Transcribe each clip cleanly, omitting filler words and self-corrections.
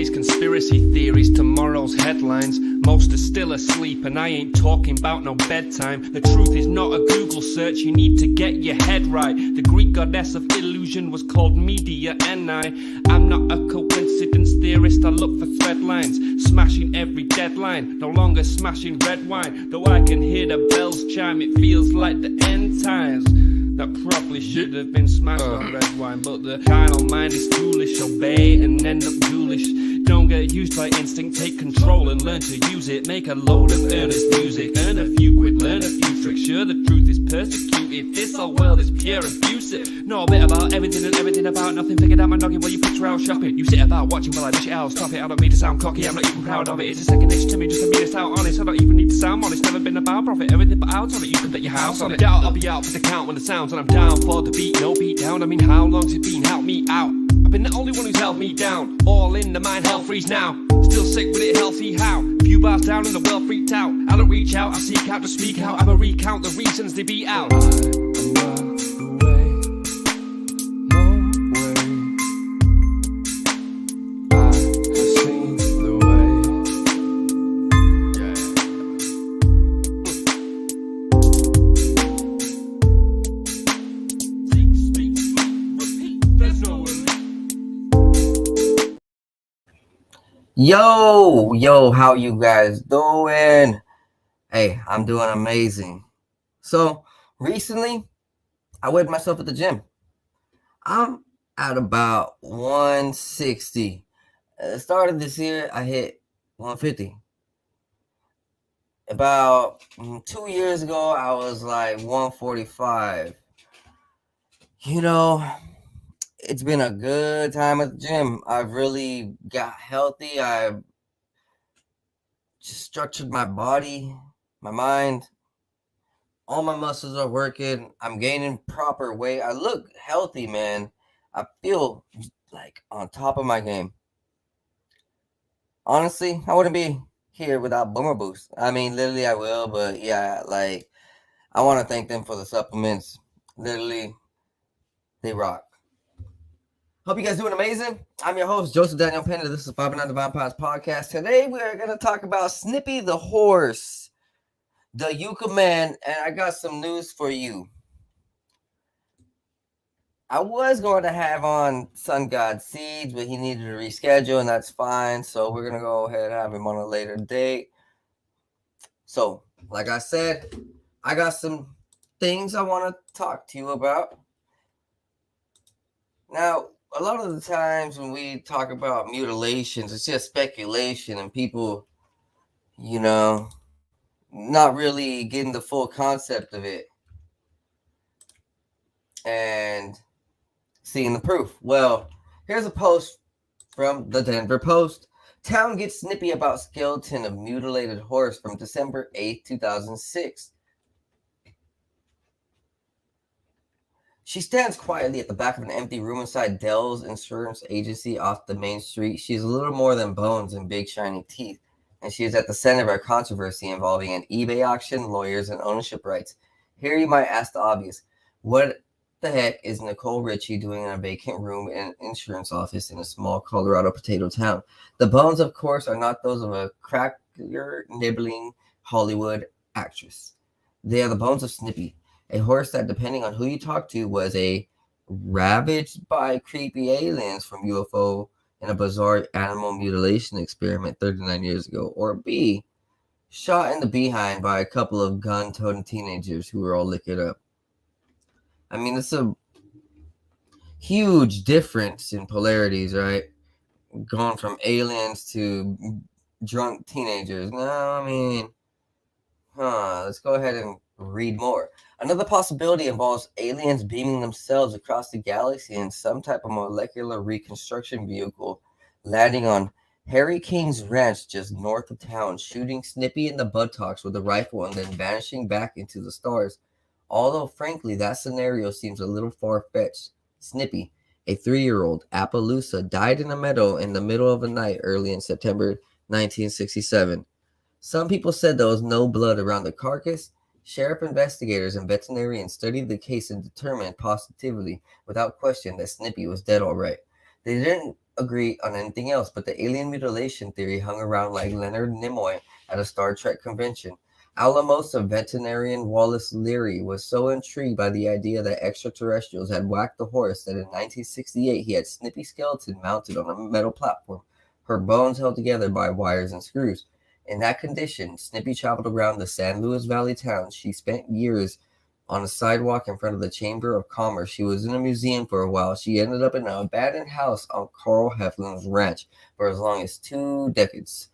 Yesterday's conspiracy theories, tomorrow's headlines. Most are still asleep and I ain't talking about no bedtime. The truth is not a Google search, you need to get your head right. The Greek goddess of illusion was called Medea and I'm not a coincidence theorist, I look for thread lines. Smashing every deadline, no longer smashing red wine. Though I can hear the bells chime, it feels like the end times. That probably should have been smashed on red wine, but the carnal mind is foolish. Obey and end up ghoulish. Don't get used by instinct, take control and learn to use it. Make a load of earnest music, earn a few quid, learn a few tricks. Sure, the truth is persecuted, this whole world is pure abusive. Know a bit about everything and everything about nothing. Figured out my noggin while you picture out shopping. You sit about watching while I dish it out, stop it. I don't mean to sound cocky, I'm not even proud of it. It's a second nature to me, just to be this out honest. I don't even need to sound honest, never been about profit. Everything but out on it, you can bet your house on it. Doubt I'll be out for the count when the sounds, and I'm down for the beat, no beat down. I mean, how long's it been? Help me out. I've been the only one who's held me down. All in the mind, hell freeze now. Still sick with it, hell see how. Few bars down and the world freaked out. I don't reach out, I seek out to speak out. I'ma recount the reasons they beat out. Yo, how you guys doing? Hey, I'm doing amazing. So recently, I weighed myself at the gym. I'm at about 160. Started this year, I hit 150. About 2 years ago, I was like 145. You know, it's been a good time at the gym. I've really got healthy. I've just structured my body, my mind. All my muscles are working. I'm gaining proper weight. I look healthy, man. I feel like on top of my game. Honestly, I wouldn't be here without Boomer Boost. I mean, literally I will, but yeah, like I want to thank them for the supplements. Literally, they rock. Hope you guys doing amazing. I'm your host, Joseph Daniel Pena. This is 509 Divine Pies Podcast. Today we are going to talk about Snippy the horse, the Yucca man, and I got some news for you. I was going to have on Sun God Seeds, but he needed to reschedule, and that's fine. So we're going to go ahead and have him on a later date. So, like I said, I got some things I want to talk to you about. Now, a lot of the times when we talk about mutilations, it's just speculation and people, not really getting the full concept of it and seeing the proof. Well, here's a post from the Denver Post. Town gets snippy about skeleton of mutilated horse from December 8th, 2006. She stands quietly at the back of an empty room inside Dell's insurance agency off the main street. She is a little more than bones and big shiny teeth, and she is at the center of a controversy involving an eBay auction, lawyers, and ownership rights. Here you might ask the obvious. What the heck is Nicole Richie doing in a vacant room in an insurance office in a small Colorado potato town? The bones, of course, are not those of a cracker-nibbling Hollywood actress. They are the bones of Snippy, a horse that, depending on who you talk to, was A, ravaged by creepy aliens from UFO in a bizarre animal mutilation experiment 39 years ago, or B, shot in the behind by a couple of gun-toting teenagers who were all liquored up. I mean, it's a huge difference in polarities, right? Going from aliens to drunk teenagers. Let's go ahead and read more. Another possibility involves aliens beaming themselves across the galaxy in some type of molecular reconstruction vehicle, landing on Harry King's ranch just north of town, shooting Snippy in the buttocks with a rifle and then vanishing back into the stars. Although, frankly, that scenario seems a little far-fetched. Snippy, a 3-year-old Appaloosa, died in a meadow in the middle of the night early in September 1967. Some people said there was no blood around the carcass. Sheriff investigators and veterinarians studied the case and determined positively, without question, that Snippy was dead all right. They didn't agree on anything else, but the alien mutilation theory hung around like Leonard Nimoy at a Star Trek convention. Alamosa veterinarian Wallace Leary was so intrigued by the idea that extraterrestrials had whacked the horse that in 1968 he had Snippy's skeleton mounted on a metal platform, her bones held together by wires and screws. In that condition, Snippy traveled around the San Luis Valley town. She spent years on a sidewalk in front of the Chamber of Commerce. She was in a museum for a while. She ended up in an abandoned house on Carl Heflin's ranch for as long as 2 decades.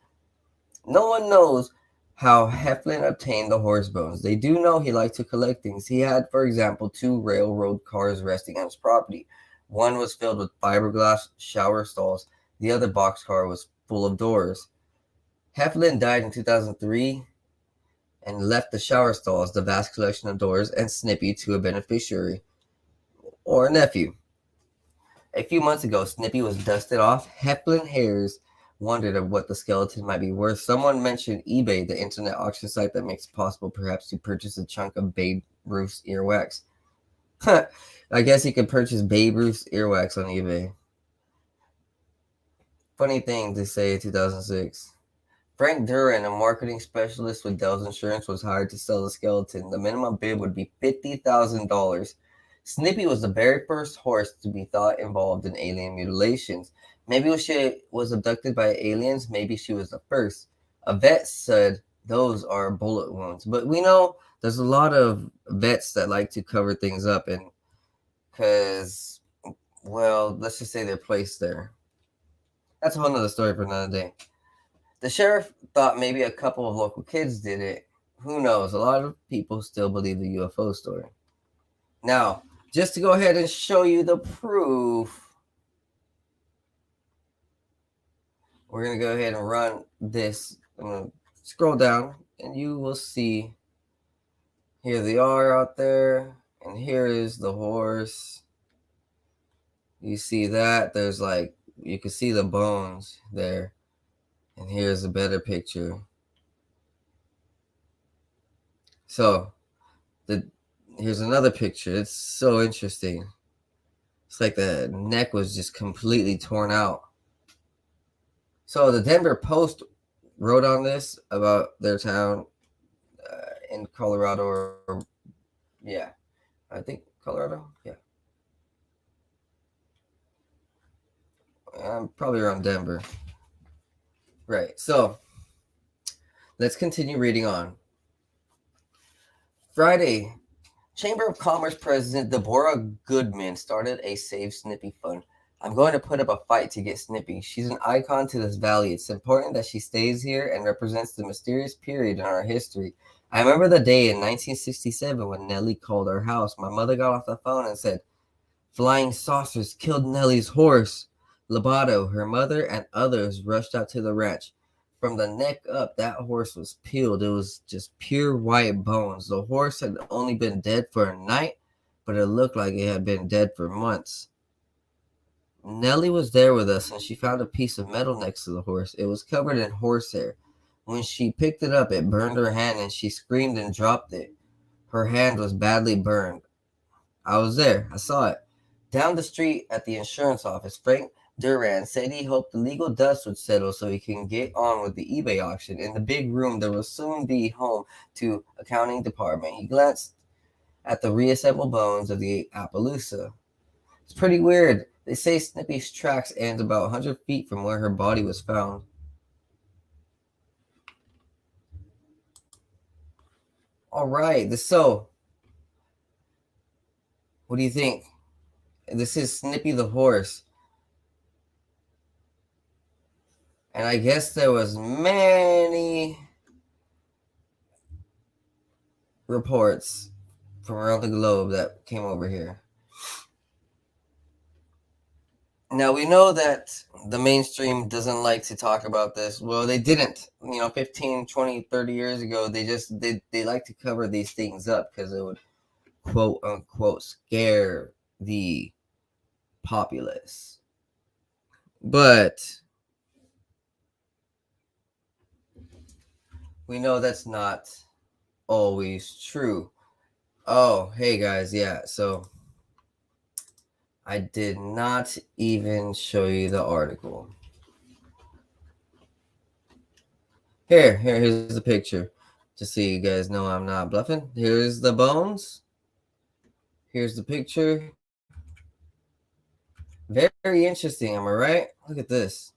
No one knows how Heflin obtained the horse bones. They do know he liked to collect things. He had, for example, 2 railroad cars resting on his property. One was filled with fiberglass shower stalls. The other boxcar was full of doors. Heflin died in 2003 and left the shower stalls, the vast collection of doors, and Snippy to a beneficiary or a nephew. A few months ago, Snippy was dusted off. Heflin Hares wondered of what the skeleton might be worth. Someone mentioned eBay, the internet auction site that makes it possible perhaps to purchase a chunk of Babe Ruth's earwax. I guess you could purchase Babe Ruth's earwax on eBay. Funny thing to say in 2006. Frank Duran, a marketing specialist with Dell's Insurance, was hired to sell the skeleton. The minimum bid would be $50,000. Snippy was the very first horse to be thought involved in alien mutilations. Maybe she was abducted by aliens. Maybe she was the first. A vet said those are bullet wounds. But we know there's a lot of vets that like to cover things up, and because, well, let's just say they're placed there. That's a whole nother story for another day. The sheriff thought maybe a couple of local kids did it. Who knows? A lot of people still believe the UFO story. Now, just to go ahead and show you the proof, we're going to go ahead and run this. I'm going to scroll down and you will see here they are out there. And here is the horse. You see that? There's like, you can see the bones there. And here's a better picture. So, here's another picture. It's so interesting. It's like the neck was just completely torn out. So the Denver Post wrote on this about their town in Colorado, or yeah, I think Colorado. Yeah, I'm probably around Denver. Right. So let's continue reading on. Friday, Chamber of Commerce President Deborah Goodman started a Save Snippy fund. I'm going to put up a fight to get Snippy. She's an icon to this valley. It's important that she stays here and represents the mysterious period in our history. I remember the day in 1967 when Nellie called our house. My mother got off the phone and said, "Flying saucers killed Nellie's horse." Lobato, her mother, and others rushed out to the ranch. From the neck up, that horse was peeled. It was just pure white bones. The horse had only been dead for a night, but it looked like it had been dead for months. Nellie was there with us, and she found a piece of metal next to the horse. It was covered in horsehair. When she picked it up, it burned her hand, and she screamed and dropped it. Her hand was badly burned. I was there. I saw it. Down the street at the insurance office, Frank Duran said he hoped the legal dust would settle so he can get on with the eBay auction. In the big room, there will soon be home to accounting department. He glanced at the reassembled bones of the Appaloosa. It's pretty weird. They say Snippy's tracks end about 100 feet from where her body was found. All right, so what do you think? This is Snippy the horse. And I guess there was many reports from around the globe that came over here. Now, we know that the mainstream doesn't like to talk about this. Well, they didn't. 15, 20, 30 years ago, they like to cover these things up because it would, quote unquote, scare the populace. But we know that's not always true. Oh, hey guys, yeah. So I did not even show you the article. Here's the picture. Just so you guys know I'm not bluffing. Here's the bones. Here's the picture. Very interesting, am I right? Look at this.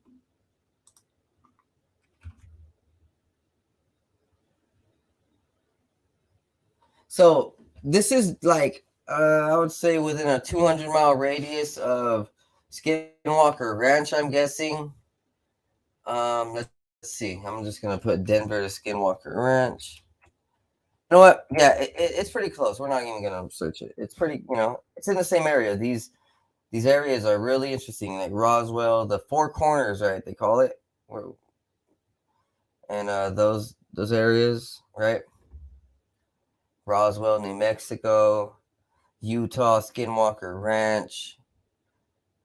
So this is like, I would say within a 200-mile radius of Skinwalker Ranch, I'm guessing. Let's see. I'm just going to put Denver to Skinwalker Ranch. You know what? Yeah, it's pretty close. We're not even going to search it. It's pretty, it's in the same area. These areas are really interesting, like Roswell, the Four Corners, right? They call it, and those areas, right? Roswell, New Mexico, Utah, Skinwalker Ranch,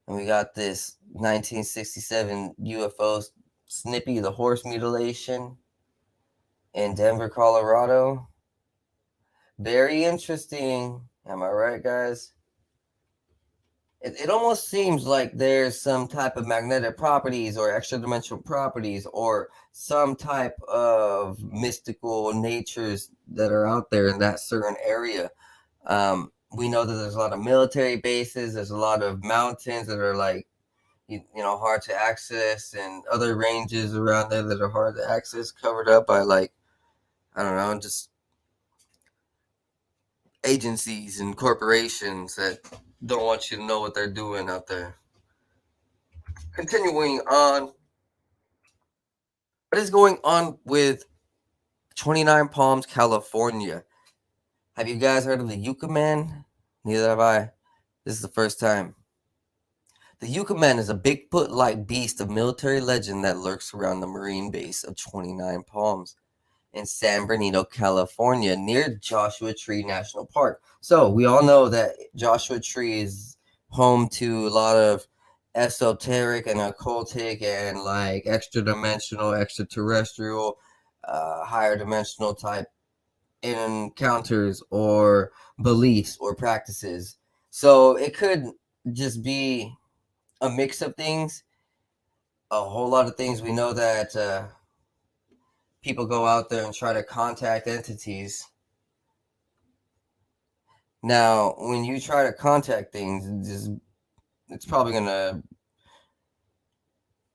and we got this 1967 UFO Snippy the horse mutilation in Denver, Colorado. Very interesting. Am I right, guys? It almost seems like there's some type of magnetic properties or extra dimensional properties or some type of mystical natures that are out there in that certain area. We know that there's a lot of military bases. There's a lot of mountains that are like, hard to access, and other ranges around there that are hard to access, covered up by like, I don't know, just agencies and corporations that don't want you to know what they're doing out there. Continuing on, what is going on with 29 Palms, California? Have you guys heard of the Yucca Man? Neither have I. This is the first time. The Yucca Man is a Bigfoot-like beast of military legend that lurks around the marine base of 29 Palms in San Bernardino, California, near Joshua Tree National Park. So we all know that Joshua Tree is home to a lot of esoteric and occultic and like extra dimensional, extraterrestrial, higher dimensional type encounters or beliefs or practices. So it could just be a mix of things, a whole lot of things. We know that people go out there and try to contact entities. Now, when you try to contact things, it's probably going to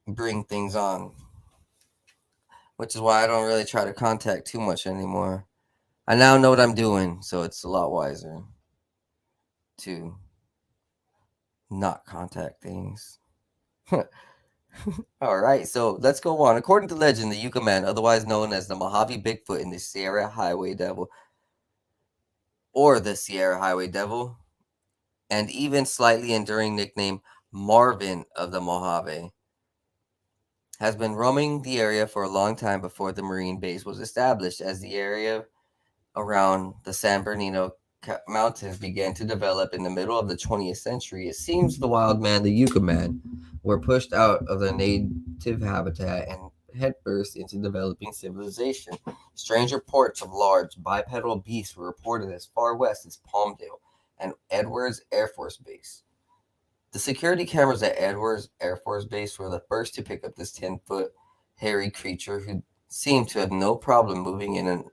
bring things on, which is why I don't really try to contact too much anymore. I now know what I'm doing, so it's a lot wiser to not contact things. All right, so let's go on. According to legend, the Yucca Man, otherwise known as the Mojave Bigfoot in the Sierra Highway Devil, or the Sierra Highway Devil, and even slightly enduring nickname Marvin of the Mojave, has been roaming the area for a long time before the Marine base was established. As the area around the San Bernardino Mountains began to develop in the middle of the 20th century, it seems the wild man, the Yucca Man, were pushed out of their native habitat and headfirst into developing civilization. Strange reports of large bipedal beasts were reported as far west as Palmdale and Edwards Air Force Base. The security cameras at Edwards Air Force Base were the first to pick up this 10-foot hairy creature who seemed to have no problem moving in and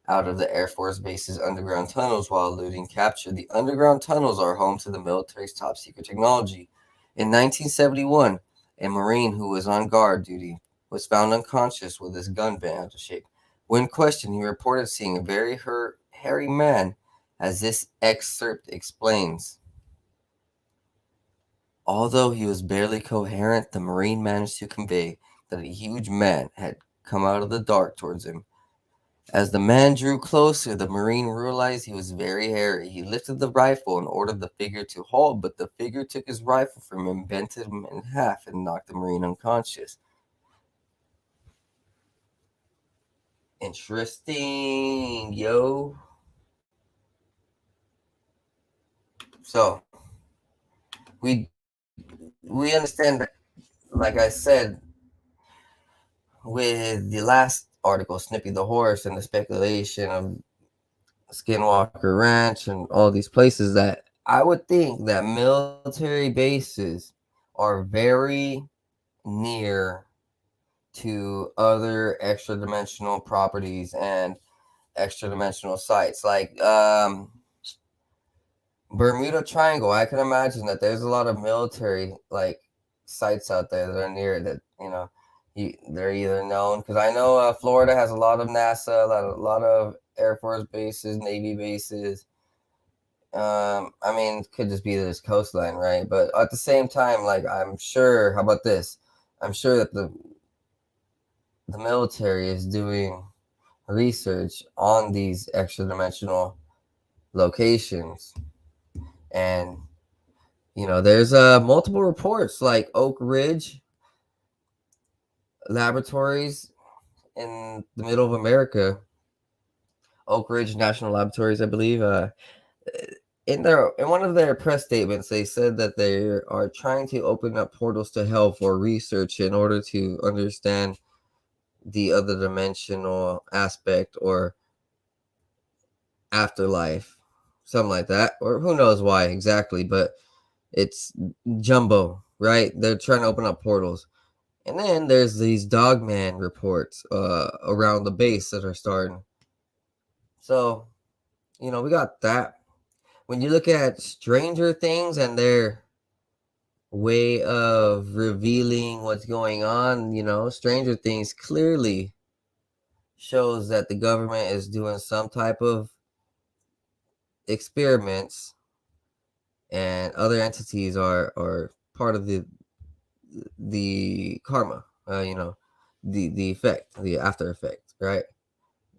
out of the Air Force Base's underground tunnels while eluding capture. The underground tunnels are home to the military's top secret technology. In 1971, a Marine who was on guard duty was found unconscious with his gun bent out of shape. When questioned, he reported seeing a very hairy man, as this excerpt explains. Although he was barely coherent, the Marine managed to convey that a huge man had come out of the dark towards him. As the man drew closer, the Marine realized he was very hairy. He lifted the rifle and ordered the figure to halt, but the figure took his rifle from him, bent him in half, and knocked the Marine unconscious. Interesting, yo. So, we understand that, like I said, with the last article, Snippy the horse, and the speculation of Skinwalker Ranch and all these places, that I would think that military bases are very near to other extra dimensional properties and extra dimensional sites like Bermuda Triangle. I can imagine that there's a lot of military like sites out there that are near that, they're either known, because I know Florida has a lot of NASA, a lot of Air Force bases, Navy bases. I mean, it could just be this coastline, right? But at the same time, like, I'm sure, how about this? I'm sure that the military is doing research on these extra dimensional locations. And, there's multiple reports like Oak Ridge Laboratories in the middle of America, Oak Ridge National Laboratories, I believe. In one of their press statements, they said that they are trying to open up portals to hell for research in order to understand the other dimensional aspect or afterlife, something like that, or who knows why exactly, but it's jumbo, right? They're trying to open up portals. And then there's these Dogman reports around the base that are starting. So, we got that. When you look at Stranger Things and their way of revealing what's going on, Stranger Things clearly shows that the government is doing some type of experiments and other entities are part of the karma, the effect, the after effect, right?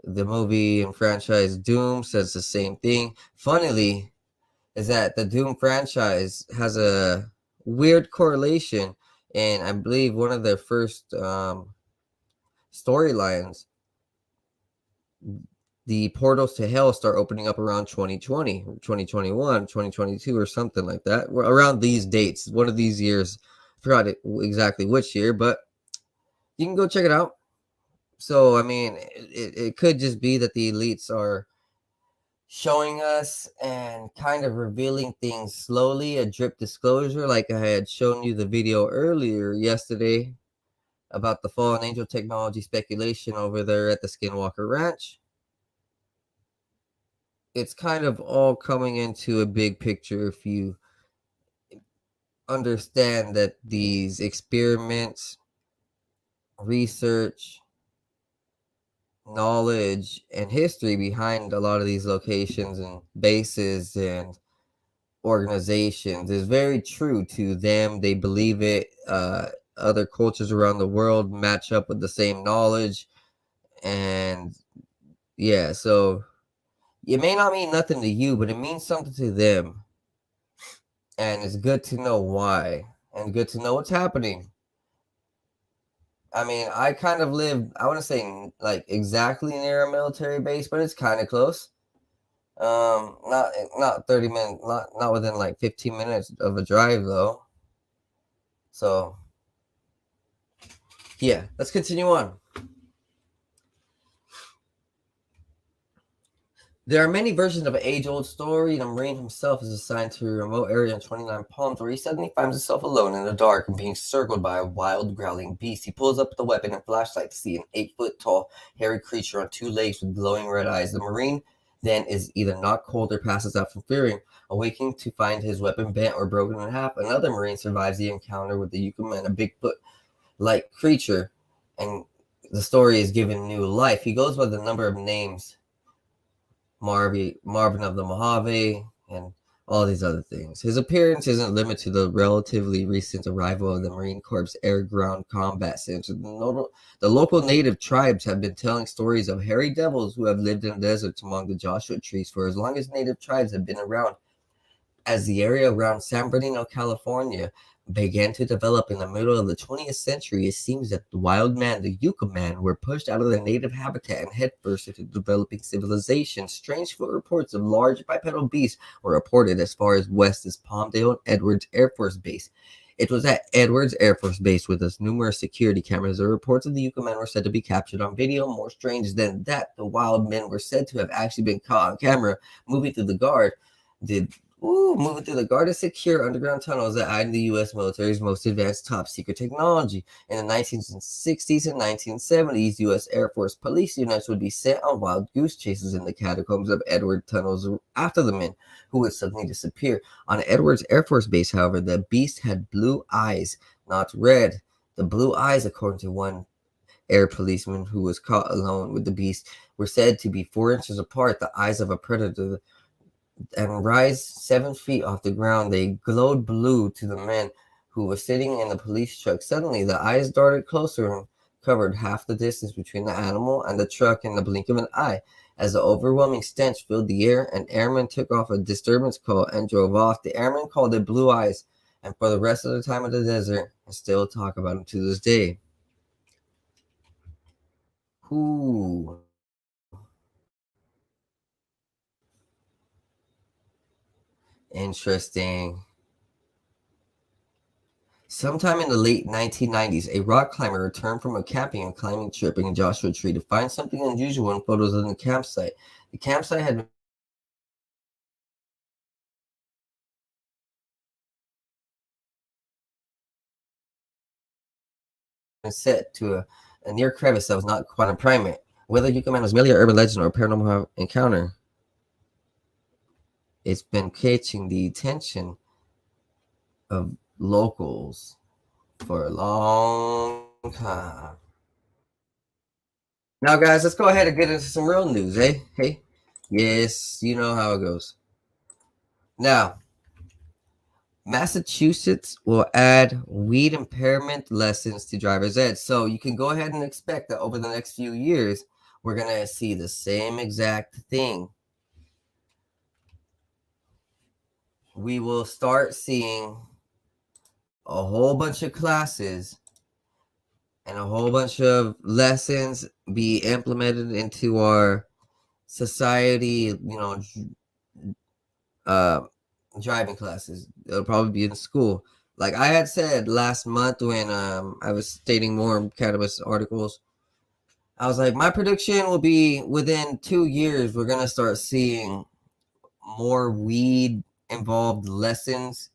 The movie and franchise Doom says the same thing. Funnily, is that the Doom franchise has a weird correlation, and I believe one of their first storylines, the portals to hell start opening up around 2020, 2021, 2022, or something like that. Around these dates, one of these years. I forgot exactly which year, but you can go check it out. So, I mean, it could just be that the elites are showing us and kind of revealing things slowly, a drip disclosure, like I had shown you the video earlier yesterday about the fallen angel technology speculation over there at the Skinwalker Ranch. It's kind of all coming into a big picture if you understand that these experiments, research, knowledge, and history behind a lot of these locations and bases and organizations is very true to them. They believe it. Other cultures around the world match up with the same knowledge. And yeah, so it may not mean nothing to you, but it means something to them. And it's good to know why and good to know what's happening. I mean, I kind of live, I want to say like exactly near a military base, but it's kind of close. Not 30 minutes, not within like 15 minutes of a drive though. So yeah, let's continue on. There are many versions of an age-old story. The Marine himself is assigned to a remote area in 29 Palms where he suddenly finds himself alone in the dark and being circled by a wild, growling beast. He pulls up the weapon and flashlight to see an 8-foot-tall, hairy creature on 2 legs with glowing red eyes. The Marine then is either knocked cold or passes out from fearing, awaking to find his weapon bent or broken in half. Another Marine survives the encounter with the Yucca-Man, a Bigfoot-like creature, and the story is given new life. He goes by the number of names, Marvin of the Mojave, and all these other things. His appearance isn't limited to the relatively recent arrival of the Marine Corps Air-Ground Combat Center. The local native tribes have been telling stories of hairy devils who have lived in the deserts among the Joshua trees for as long as native tribes have been around. As the area around San Bernardino, California, began to develop in the middle of the 20th century, it seems that the wild man, the Yucca-Man, were pushed out of their native habitat and headfirst into developing civilization. Strange foot reports of large bipedal beasts were reported as far as west as Palmdale and Edwards Air Force Base. It was at Edwards Air Force Base with its numerous security cameras. The reports of the Yucca-Man were said to be captured on video. More strange than that, the wild men were said to have actually been caught on camera moving through the guard. Moving through the guarded secure underground tunnels that hide the U.S. military's most advanced top secret technology. In the 1960s and 1970s, U.S. Air Force police units would be sent on wild goose chases in the catacombs of Edward tunnels after the men who would suddenly disappear. On Edwards Air Force Base, however, the beast had blue eyes, not red. The blue eyes, according to one air policeman who was caught alone with the beast, were said to be 4 inches apart, the eyes of a predator, and rise 7 feet off the ground. They glowed blue to the men who were sitting in the police truck. Suddenly, the eyes darted closer and covered half the distance between the animal and the truck in the blink of an eye. As the overwhelming stench filled the air, an airman took off a disturbance call and drove off. The airman called it Blue Eyes, and for the rest of the time of the desert, and still talk about him to this day. Ooh. Interesting. Sometime in the late 1990s, a rock climber returned from a camping and climbing trip in Joshua Tree to find something unusual in photos of the campsite. The campsite had been set to a near crevice that was not quite a primate. Whether Yucca was merely an urban legend or a paranormal encounter, it's been catching the attention of locals for a long time. Now, guys, let's go ahead and get into some real news, eh? Hey, yes, you know how it goes. Now, Massachusetts will add weed impairment lessons to driver's ed. So you can go ahead and expect that over the next few years, we're going to see the same exact thing. We will start seeing a whole bunch of classes and a whole bunch of lessons be implemented into our society, driving classes. It'll probably be in school. Like I had said last month when I was stating more cannabis articles, I was like, my prediction will be within 2 years, we're going to start seeing more weed involved lessons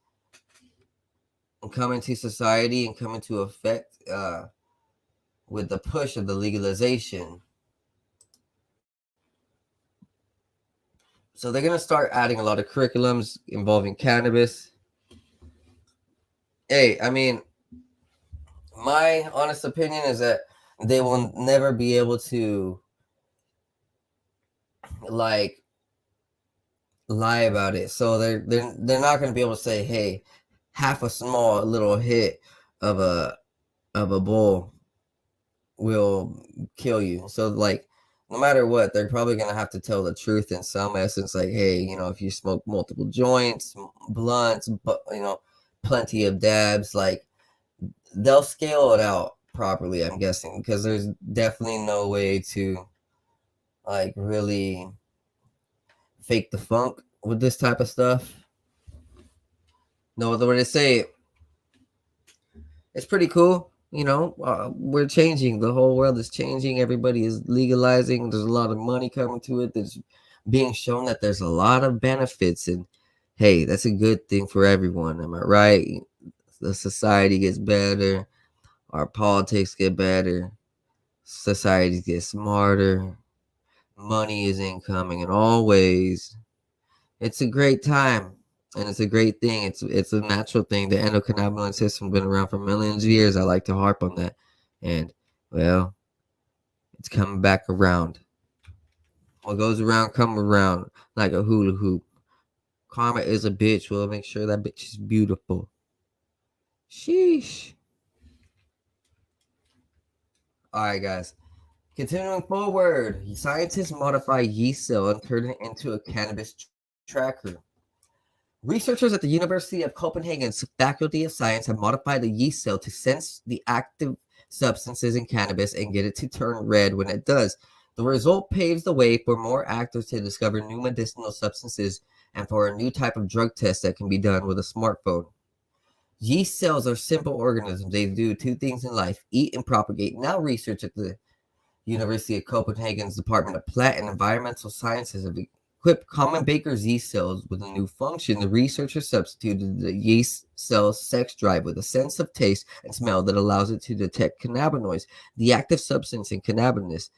come into society and come into effect with the push of the legalization. So they're going to start adding a lot of curriculums involving cannabis. Hey, I mean, my honest opinion is that they will never be able to lie about it. So they're not going to be able to say, hey, half a small little hit of a bowl will kill you. So like no matter what, they're probably going to have to tell the truth in some essence, like, hey, if you smoke multiple joints, blunts, but plenty of dabs, like they'll scale it out properly, I'm guessing, because there's definitely no way to like really fake the funk with this type of stuff. No other way to say it. It's pretty cool. We're changing. The whole world is changing. Everybody is legalizing. There's a lot of money coming to it. There's being shown that there's a lot of benefits. And hey, that's a good thing for everyone. Am I right? The society gets better. Our politics get better. Societies get smarter. Money is incoming in all ways. It's a great time. And it's a great thing. It's a natural thing. The endocannabinoid system has been around for millions of years. I like to harp on that. And, well, it's coming back around. What goes around, come around like a hula hoop. Karma is a bitch. We'll make sure that bitch is beautiful. Sheesh. All right, guys. Continuing forward, scientists modify yeast cell and turn it into a cannabis tracker. Researchers at the University of Copenhagen's Faculty of Science have modified the yeast cell to sense the active substances in cannabis and get it to turn red when it does. The result paves the way for more actors to discover new medicinal substances and for a new type of drug test that can be done with a smartphone. Yeast cells are simple organisms. They do 2 things in life: eat and propagate. Now research at the University of Copenhagen's Department of Plant and Environmental Sciences have equip common Baker's yeast cells with a new function. The researchers substituted the yeast cell's sex drive with a sense of taste and smell that allows it to detect cannabinoids, the active substance in cannabis.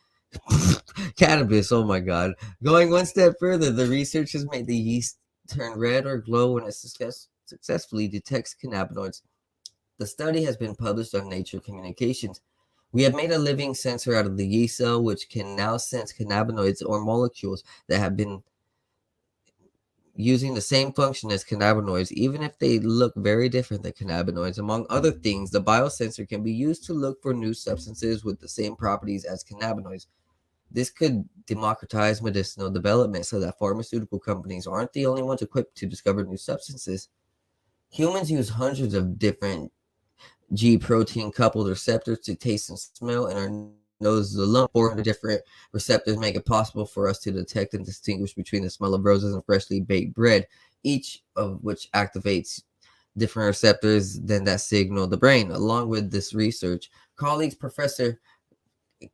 Cannabis, oh my god. Going one step further, the researchers made the yeast turn red or glow when it successfully detects cannabinoids. The study has been published on Nature Communications. We have made a living sensor out of the yeast cell, which can now sense cannabinoids or molecules that have been using the same function as cannabinoids, even if they look very different than cannabinoids. Among other things, the biosensor can be used to look for new substances with the same properties as cannabinoids. This could democratize medicinal development so that pharmaceutical companies aren't the only ones equipped to discover new substances. Humans use hundreds of different G protein coupled receptors to taste and smell, and our noses alone, 400 different receptors make it possible for us to detect and distinguish between the smell of roses and freshly baked bread, each of which activates different receptors than that signal the brain. Along with this research, colleagues Professor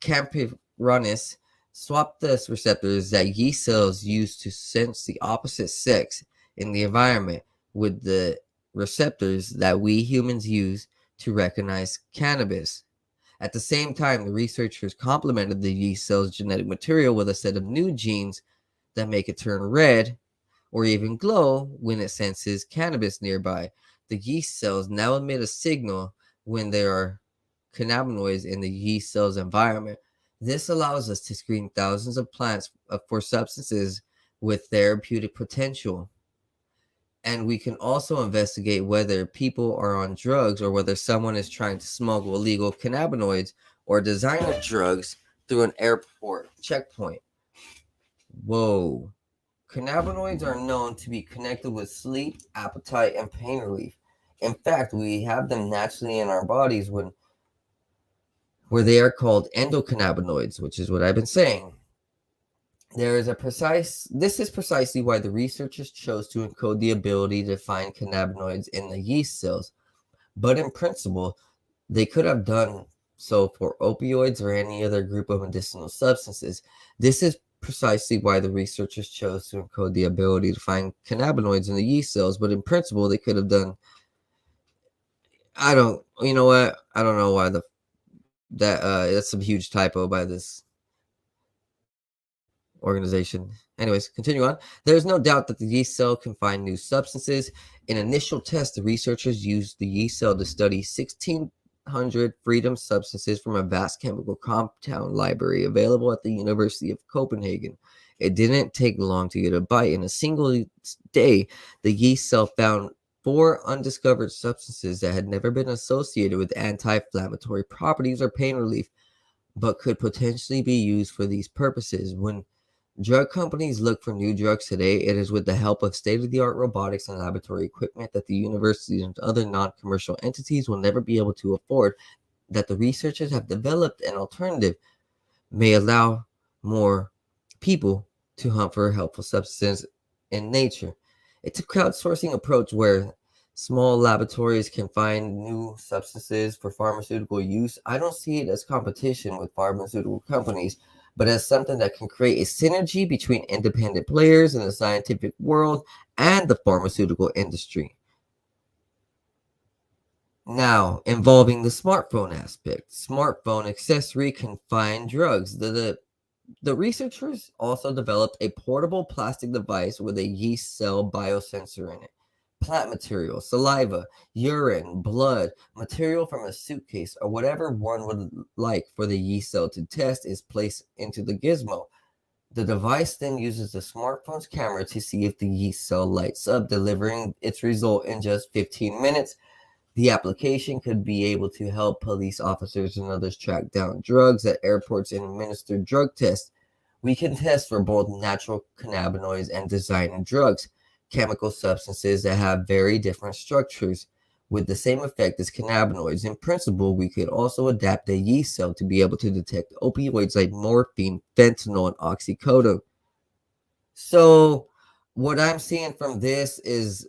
Campironis swapped the receptors that yeast cells use to sense the opposite sex in the environment with the receptors that we humans use to recognize cannabis. At the same time, the researchers complemented the yeast cell's genetic material with a set of new genes that make it turn red or even glow when it senses cannabis nearby. The yeast cells now emit a signal when there are cannabinoids in the yeast cell's environment. This allows us to screen thousands of plants for substances with therapeutic potential. And we can also investigate whether people are on drugs or whether someone is trying to smuggle illegal cannabinoids or designer drugs through an airport checkpoint. Whoa. Cannabinoids are known to be connected with sleep, appetite, and pain relief. In fact, we have them naturally in our bodies where they are called endocannabinoids, which is what I've been saying. This is precisely why the researchers chose to encode the ability to find cannabinoids in the yeast cells. But in principle, they could have done so for opioids or any other group of medicinal substances. This is precisely why the researchers chose to encode the ability to find cannabinoids in the yeast cells. But in principle, they could have done. You know what? I don't know why that's a huge typo by this organization. Anyways, continue on. There's no doubt that the yeast cell can find new substances. In initial tests, the researchers used the yeast cell to study 1,600 freedom substances from a vast chemical compound library available at the University of Copenhagen. It didn't take long to get a bite. In a single day, the yeast cell found 4 undiscovered substances that had never been associated with anti-inflammatory properties or pain relief, but could potentially be used for these purposes. When drug companies look for new drugs today, it is with the help of state-of-the-art robotics and laboratory equipment that the universities and other non-commercial entities will never be able to afford, that the researchers have developed an alternative may allow more people to hunt for helpful substances in nature. It's a crowdsourcing approach where small laboratories can find new substances for pharmaceutical use. I don't see it as competition with pharmaceutical companies, but as something that can create a synergy between independent players in the scientific world and the pharmaceutical industry. Now, involving the smartphone aspect, smartphone accessory can find drugs. The researchers also developed a portable plastic device with a yeast cell biosensor in it. Plant material, saliva, urine, blood, material from a suitcase, or whatever one would like for the yeast cell to test is placed into the gizmo. The device then uses the smartphone's camera to see if the yeast cell lights up, delivering its result in just 15 minutes. The application could be able to help police officers and others track down drugs at airports and administer drug tests. We can test for both natural cannabinoids and designer drugs, chemical substances that have very different structures with the same effect as cannabinoids. In principle, we could also adapt the yeast cell to be able to detect opioids like morphine, fentanyl, and oxycodone. So what I'm seeing from this is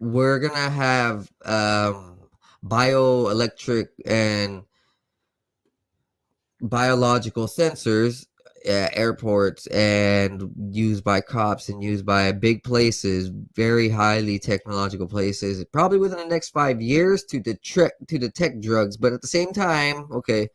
we're going to have bioelectric and biological sensors airports and used by cops and used by big places, very highly technological places, probably within the next 5 years to detect drugs. But at the same time, okay,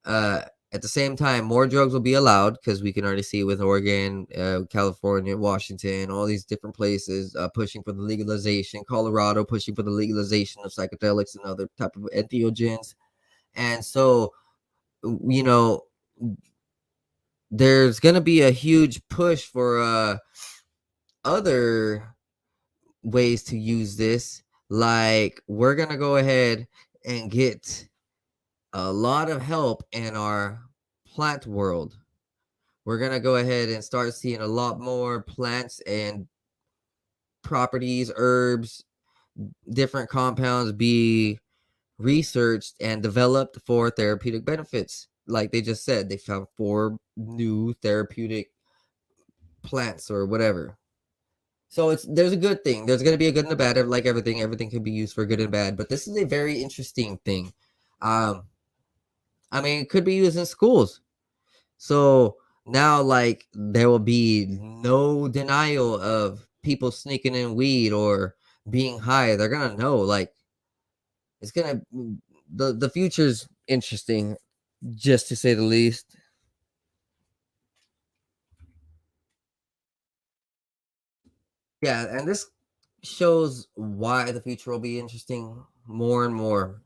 at the same time, more drugs will be allowed because we can already see with Oregon, California, Washington, all these different places pushing for the legalization. Colorado pushing for the legalization of psychedelics and other type of entheogens. And so, you know, there's gonna be a huge push for other ways to use this. Like we're gonna go ahead and get a lot of help in our plant world. We're gonna go ahead and start seeing a lot more plants and properties, herbs, different compounds be researched and developed for therapeutic benefits. Like they just said, they found 4 new therapeutic plants or whatever. So there's a good thing. There's gonna be a good and a bad. Like everything can be used for good and bad. But this is a very interesting thing. Um, I mean, it could be used in schools. So now, like, there will be no denial of people sneaking in weed or being high. They're gonna know. Like, it's gonna the future's interesting, just to say the least. Yeah, and this shows why the future will be interesting more and more.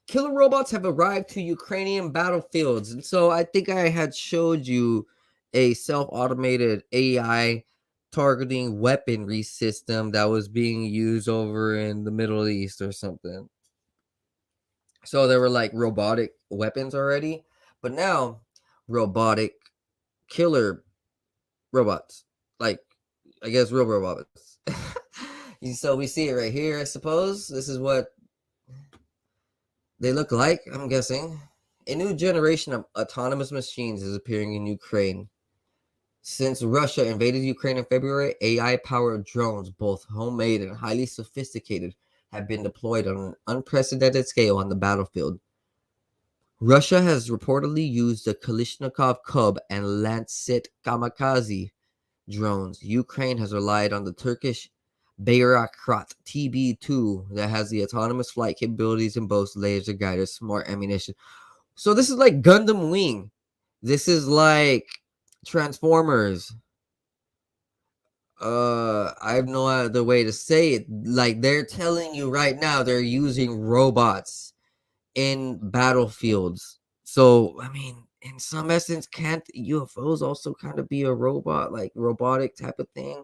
Killer robots have arrived to Ukrainian battlefields. And so I think I had showed you a self-automated AI targeting weaponry system that was being used over in the Middle East or something. So there were like robotic weapons already, but now robotic killer robots, like I guess real robots. So we see it right here. I suppose this is what they look like, I'm guessing. A new generation of autonomous machines is appearing in Ukraine. Since Russia invaded Ukraine in February, AI powered drones, both homemade and highly sophisticated, have been deployed on an unprecedented scale on the battlefield. Russia has reportedly used the Kalishnikov Cub and Lancet Kamikaze drones. Ukraine has relied on the Turkish Bayraktar TB2 that has the autonomous flight capabilities and boasts laser guided smart ammunition. So this is like Gundam Wing. This is like Transformers. I have no other way to say it. Like they're telling you right now they're using robots in battlefields. So I mean, in some essence, can't UFOs also kind of be a robot, like robotic type of thing?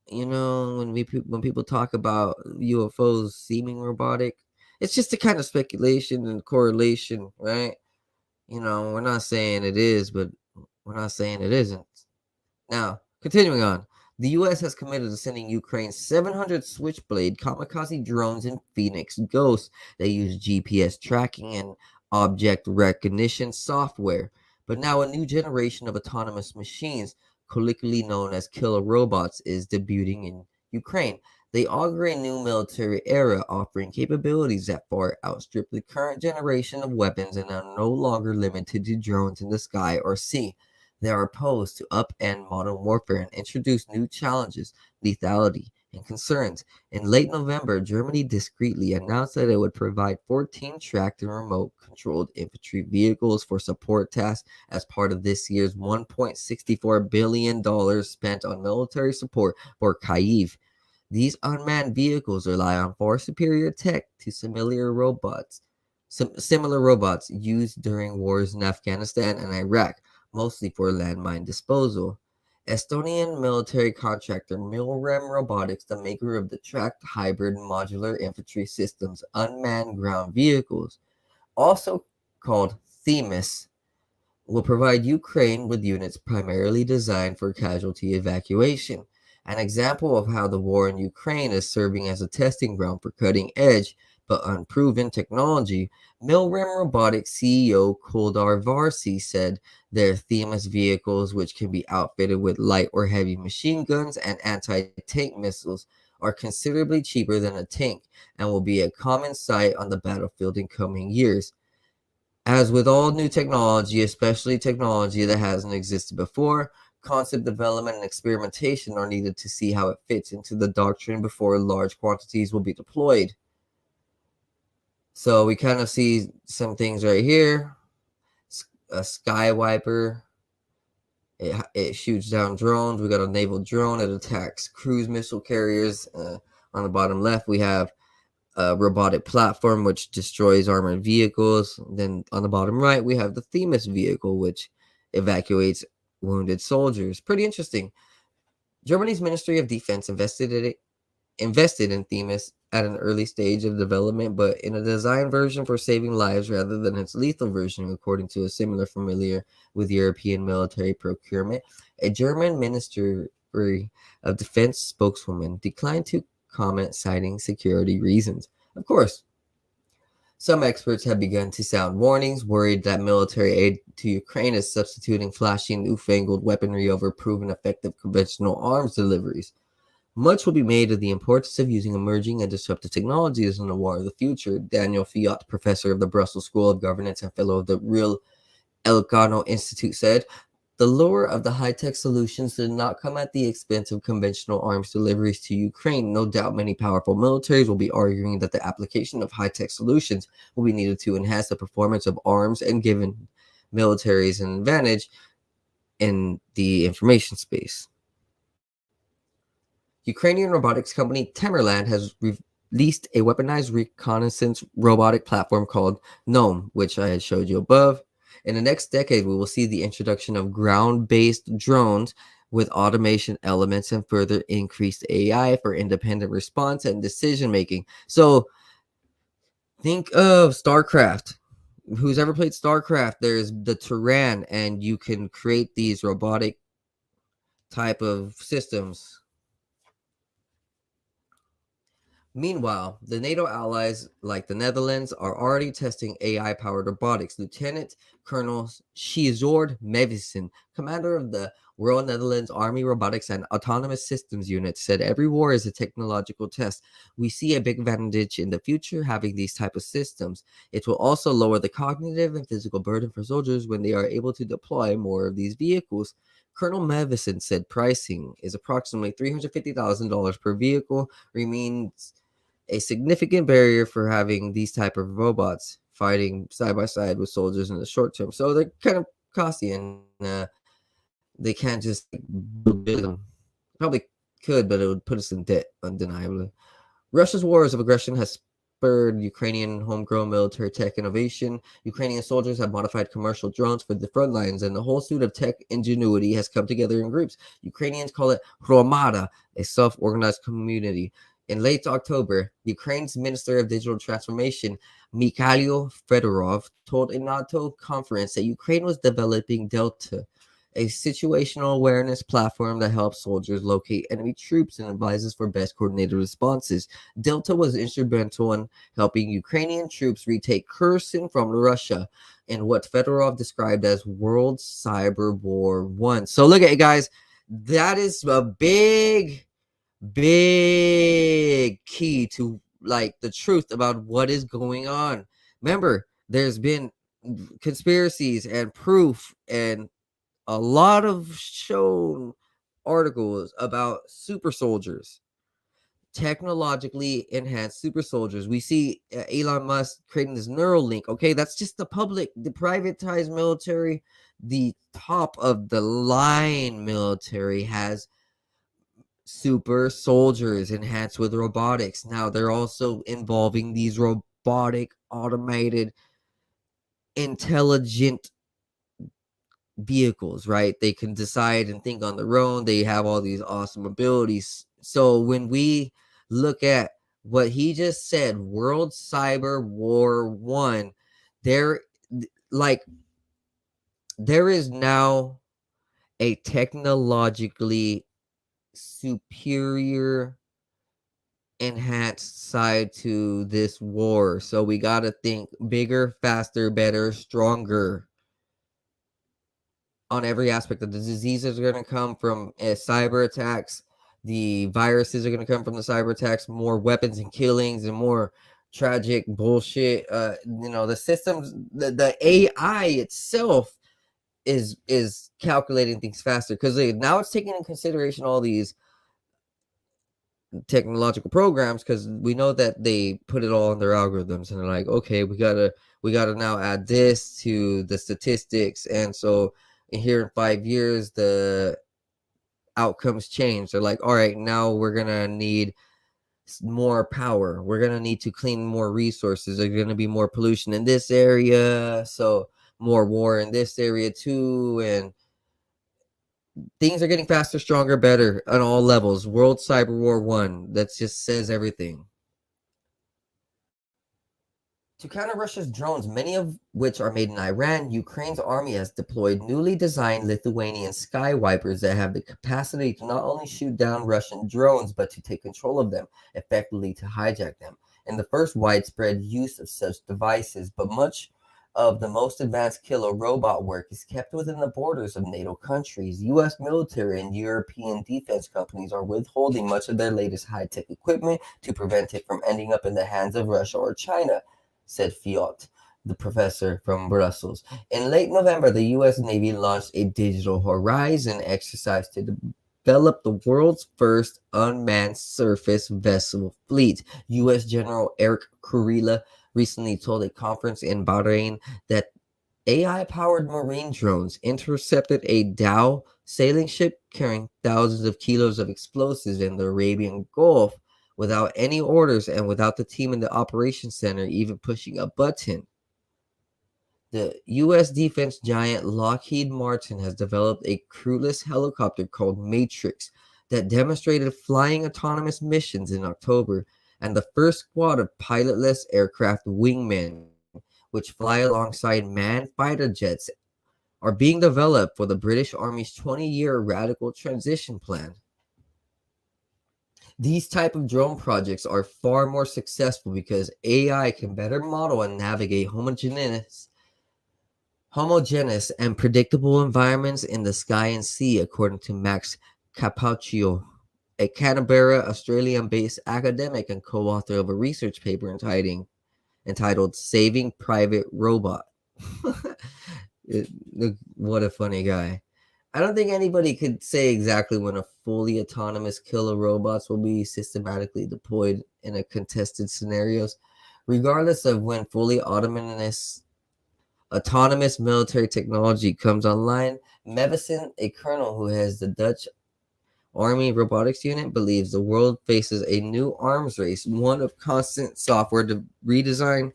You know, when people talk about UFOs seeming robotic, it's just a kind of speculation and correlation, right? You know, we're not saying it is, but we're not saying it isn't. Now, continuing on, the U.S. has committed to sending Ukraine 700 Switchblade kamikaze drones in Phoenix Ghost. They use GPS tracking and object recognition software. But now a new generation of autonomous machines, colloquially known as killer robots, is debuting in Ukraine. They augur a new military era, offering capabilities that far outstrip the current generation of weapons and are no longer limited to drones in the sky or sea. They are opposed to upend modern warfare and introduce new challenges, lethality, and concerns. In late November, Germany discreetly announced that it would provide 14 tracked and remote controlled infantry vehicles for support tasks as part of this year's $1.64 billion spent on military support for Kyiv. These unmanned vehicles rely on far superior tech to similar robots used during wars in Afghanistan and Iraq, mostly for landmine disposal. Estonian military contractor Milrem Robotics, the maker of the tracked hybrid modular infantry systems unmanned ground vehicles, also called Themis, will provide Ukraine with units primarily designed for casualty evacuation. An example of how the war in Ukraine is serving as a testing ground for cutting edge but unproven technology, Milrem Robotics CEO Koldar Varsi said their Themis vehicles, which can be outfitted with light or heavy machine guns and anti-tank missiles, are considerably cheaper than a tank and will be a common sight on the battlefield in coming years. As with all new technology, especially technology that hasn't existed before, concept development and experimentation are needed to see how it fits into the doctrine before large quantities will be deployed. So we kind of see some things right here. A Skywiper. It shoots down drones. We got a naval drone. It attacks cruise missile carriers. On the bottom left, we have a robotic platform which destroys armored vehicles. Then on the bottom right, we have the Themis vehicle, which evacuates wounded soldiers. Pretty interesting. Germany's Ministry of Defense invested in Themis at an early stage of development, but in a design version for saving lives rather than its lethal version, according to a similar familiar with European military procurement. A German Ministry of Defense spokeswoman declined to comment, citing security reasons. Of course, some experts have begun to sound warnings, worried that military aid to Ukraine is substituting flashy newfangled weaponry over proven effective conventional arms deliveries. Much will be made of the importance of using emerging and disruptive technologies in the war of the future. Daniel Fiat, professor of the Brussels School of Governance and fellow of the Real Elcano Institute, said, "The lure of the high-tech solutions did not come at the expense of conventional arms deliveries to Ukraine. No doubt many powerful militaries will be arguing that the application of high-tech solutions will be needed to enhance the performance of arms and given militaries an advantage in the information space." Ukrainian robotics company Temerland has released a weaponized reconnaissance robotic platform called Gnome, which I had showed you above. In the next decade, we will see the introduction of ground-based drones with automation elements and further increased AI for independent response and decision-making. So think of StarCraft. Who's ever played StarCraft, there's the Terran, and you can create these robotic type of systems. Meanwhile, the NATO allies like the Netherlands are already testing AI-powered robotics. Lieutenant Colonel Sjoerd Mevissen, commander of the Royal Netherlands Army Robotics and Autonomous Systems Unit, said every war is a technological test. We see a big advantage in the future having these type of systems. It will also lower the cognitive and physical burden for soldiers when they are able to deploy more of these vehicles. Colonel Mevissen said pricing is approximately $350,000 per vehicle, remains a significant barrier for having these type of robots fighting side by side with soldiers in the short term. So they're kind of costly, and they can't just build them. Probably could, but it would put us in debt, undeniably. Russia's wars of aggression has spurred Ukrainian homegrown military tech innovation. Ukrainian soldiers have modified commercial drones for the front lines, and the whole suite of tech ingenuity has come together in groups. Ukrainians call it Hromada, a self-organized community. In late October, Ukraine's Minister of Digital Transformation, Mikhailo Fedorov, told a NATO conference that Ukraine was developing Delta, a situational awareness platform that helps soldiers locate enemy troops and advises for best coordinated responses. Delta was instrumental in helping Ukrainian troops retake Kherson from Russia in what Fedorov described as World Cyber War I. So look at it, guys. That is a big key to like the truth about what is going on. Remember, there's been conspiracies and proof and a lot of shown articles about super soldiers, technologically enhanced super soldiers. We see Elon Musk creating this Neuralink. Okay, that's just the public, the privatized military. The top of the line military has super soldiers enhanced with robotics. Now they're also involving these robotic, automated, intelligent vehicles, right? They can decide and think on their own. They have all these awesome abilities. So when we look at what he just said, World Cyber War I, there is now a technologically superior enhanced side to this war. So we got to think bigger, faster, better, stronger on every aspect. The diseases are going to come from cyber attacks. The viruses are going to come from the cyber attacks, more weapons and killings and more tragic bullshit. The systems, the AI itself is calculating things faster because now it's taking into consideration all these technological programs because we know that they put it all in their algorithms and they're like, okay, we gotta now add this to the statistics, and so here in 5 years the outcomes change. They're like, all right, now we're gonna need more power, we're gonna need to clean more resources, there's gonna be more pollution in this area, so more war in this area too, and things are getting faster, stronger, better on all levels. World Cyber War 1, that just says everything. To counter Russia's drones, many of which are made in Iran, Ukraine's army has deployed newly designed Lithuanian Skywipers that have the capacity to not only shoot down Russian drones, but to take control of them, effectively to hijack them. And the first widespread use of such devices, but much of the most advanced killer robot work is kept within the borders of NATO countries. U.S. military and European defense companies are withholding much of their latest high-tech equipment to prevent it from ending up in the hands of Russia or China, said Fiat, the professor from Brussels. In late November, the U.S. Navy launched a Digital Horizon exercise to develop the world's first unmanned surface vessel fleet. U.S. General Eric Kurilla recently told a conference in Bahrain that AI-powered marine drones intercepted a Dow sailing ship carrying thousands of kilos of explosives in the Arabian Gulf without any orders and without the team in the operations center even pushing a button. The U.S. defense giant Lockheed Martin has developed a crewless helicopter called Matrix that demonstrated flying autonomous missions in October, and the first squad of pilotless aircraft wingmen, which fly alongside manned fighter jets, are being developed for the British Army's 20-year radical transition plan. These type of drone projects are far more successful because AI can better model and navigate homogeneous and predictable environments in the sky and sea, according to Max Cappuccio, a Canberra, Australian-based academic and co-author of a research paper entitled Saving Private Robot. What a funny guy. I don't think anybody could say exactly when a fully autonomous killer robots will be systematically deployed in a contested scenarios. Regardless of when fully autonomous military technology comes online, Mevison, a colonel who has the Dutch Army robotics unit, believes the world faces a new arms race, one of constant software redesign,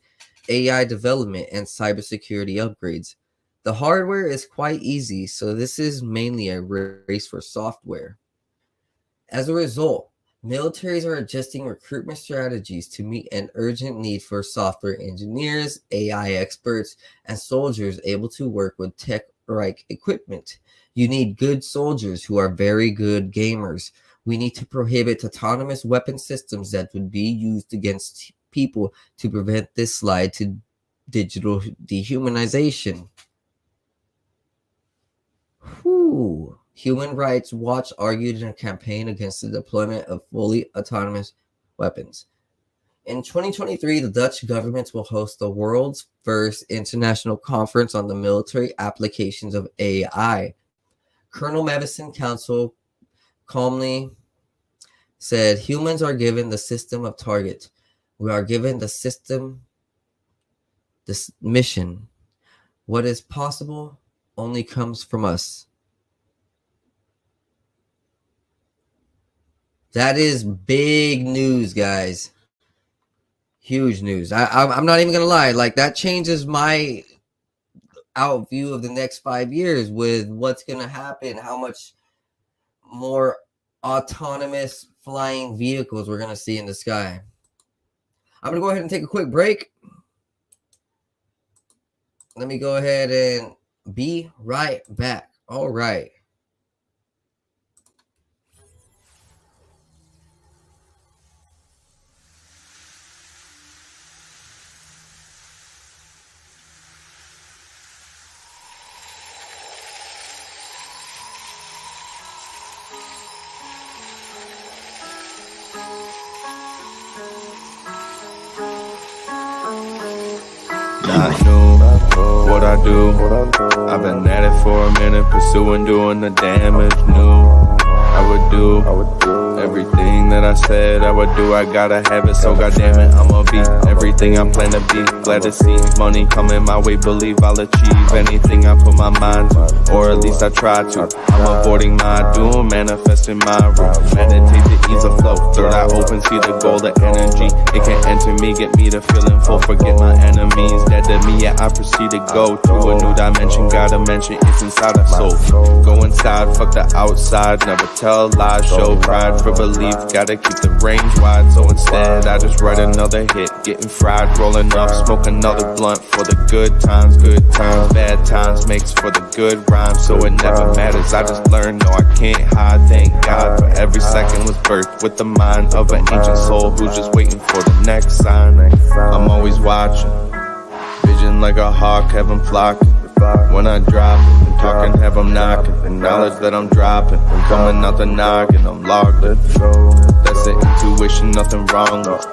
AI development, and cybersecurity upgrades. The hardware is quite easy, so this is mainly a race for software. As a result, militaries are adjusting recruitment strategies to meet an urgent need for software engineers, AI experts, and soldiers able to work with tech-like equipment. You need good soldiers who are very good gamers. We need to prohibit autonomous weapon systems that would be used against people to prevent this slide to digital dehumanization. Whew. Human Rights Watch argued in a campaign against the deployment of fully autonomous weapons. In 2023, the Dutch government will host the world's first international conference on the military applications of AI. Colonel Mevison Council calmly said, humans are given the system of target. We are given the system, this mission. What is possible only comes from us. That is big news, guys. Huge news. I'm not even gonna lie. Like, that changes my out view of the next 5 years with what's gonna happen, how much more autonomous flying vehicles we're gonna see in the sky. I'm gonna go ahead and take a quick break. Let me go ahead and be right back. All right. not new. What I do, I've been at it for a minute, pursuing doing the damage new. I would do everything that I said I would do. I gotta have it, so goddamn it, I'ma be everything I plan to be. Glad to see money coming my way, believe I'll achieve anything I put my mind to, or at least I try to. I'm avoiding my doom, manifesting my room. Meditate to ease the flow. Third eye open, see the goal, the energy. It can enter me, get me to feeling full. Forget my enemies, dead to me, yeah, I proceed to go to a new dimension. Gotta mention it's inside of soul. Go inside, fuck the outside. Never tell lies, show pride for belief. Gotta keep the range wide, so instead I just write another hit. Getting fried, rolling up, smoke another blunt for the good times, bad times makes for the good rhymes. So it never matters, I just learned, no I can't hide. Thank God for every second was birthed with the mind of an ancient soul who's just waiting for the next sign. I'm always watching, vision like a hawk, have 'em flocking. When I drop it, I'm talking, have 'em knocking. The knowledge that I'm dropping, I'm coming out the noggin, I'm logged in. That's the intuition, nothing wrong with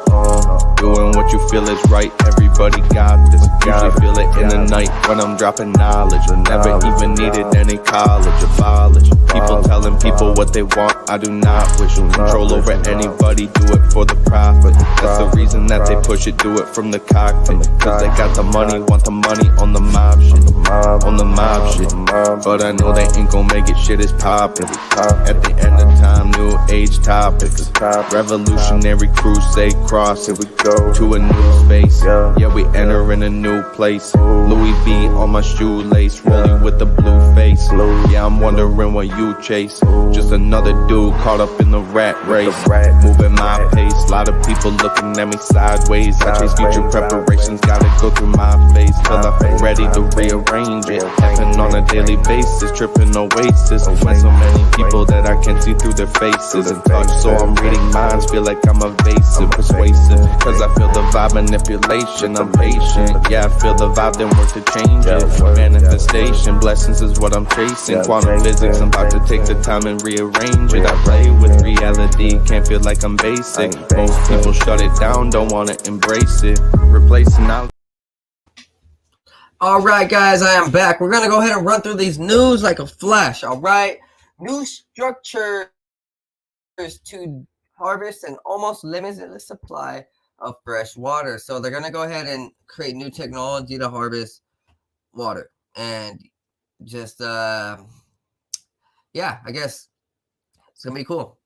doing what you feel is right. Everybody got this. Usually feel it in the night when I'm dropping knowledge. Never even needed any college, abolish people telling people what they want. I do not wish control over anybody, do it for the profit. That's the reason that they push it, do it from the cockpit. Cause they got the money, want the money on the mob shit. On the mob shit, but I know they ain't gon' make it, shit is poppin'. At the end of time, new age topics. Revolutionary crusade cross, here we go to a new space. Yeah, we enter in a new place. Louis V on my shoelace, rolling with the blue face. Yeah, I'm wondering what you chase. Just another dude caught up in the rat race. Moving my pace, lot of people looking at me sideways. I chase future preparations, gotta go through my phase till I feel ready to rearrange it. Happen on a daily basis, tripping oasis. When so many people that I can see through their faces and touch, so I'm reading minds, feel like I'm evasive, persuasive. Cause I feel the vibe, manipulation, I'm patient. Yeah, I feel the vibe, then work to change it. Manifestation, blessings is what I'm chasing. Quantum physics, I'm about to take the time and rearrange it. I play with reality, can't feel like I'm basic. Most people shut it down, don't wanna embrace it. Replacing knowledge. All right, guys, I am back. We're going to go ahead and run through these news like a flash, all right? New structures to harvest an almost limitless supply of fresh water. So they're going to go ahead and create new technology to harvest water. And just, yeah, I guess it's going to be cool.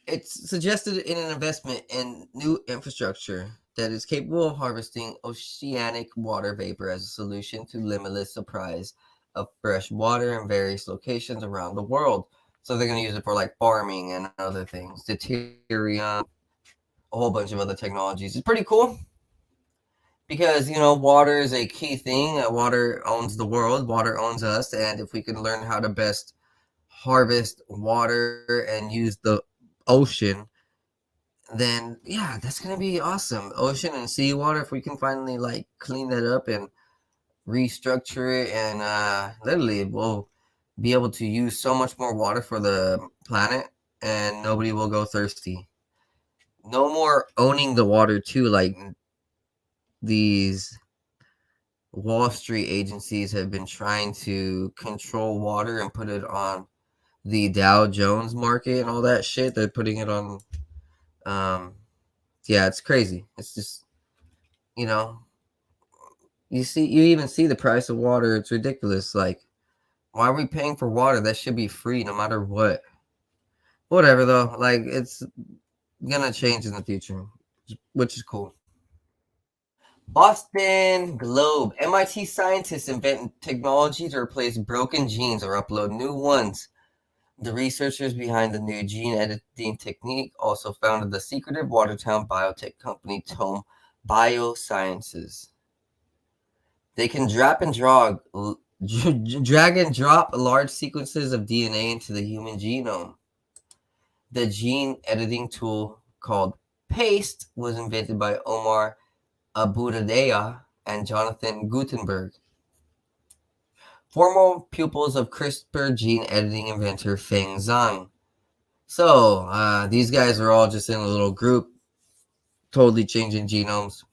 It's suggested in an investment in new infrastructure that is capable of harvesting oceanic water vapor as a solution to limitless supplies of fresh water in various locations around the world. So they're going to use it for like farming and other things, deuterium, a whole bunch of other technologies. It's pretty cool because, you know, water is a key thing. Water owns the world, water owns us. And if we can learn how to best harvest water and use the ocean, then yeah, that's gonna be awesome. Ocean and seawater, if we can finally like clean that up and restructure it, and literally we'll be able to use so much more water for the planet and nobody will go thirsty. No more owning the water too, like these Wall Street agencies have been trying to control water and put it on the Dow Jones market and all that shit. They're putting it on yeah, it's crazy. It's just, you know, you even see the price of water. It's ridiculous. Like, why are we paying for water? That should be free no matter what. Whatever though, like it's gonna change in the future, which is cool. Boston Globe. MIT scientists invent technology to replace broken genes or upload new ones. The researchers behind the new gene editing technique also founded the secretive Watertown biotech company Tome Biosciences. They can drag and drop large sequences of DNA into the human genome. The gene editing tool called PASTE was invented by Omar Abudadeya and Jonathan Gutenberg, former pupils of CRISPR gene editing inventor Feng Zhang. So these guys are all just in a little group, totally changing genomes.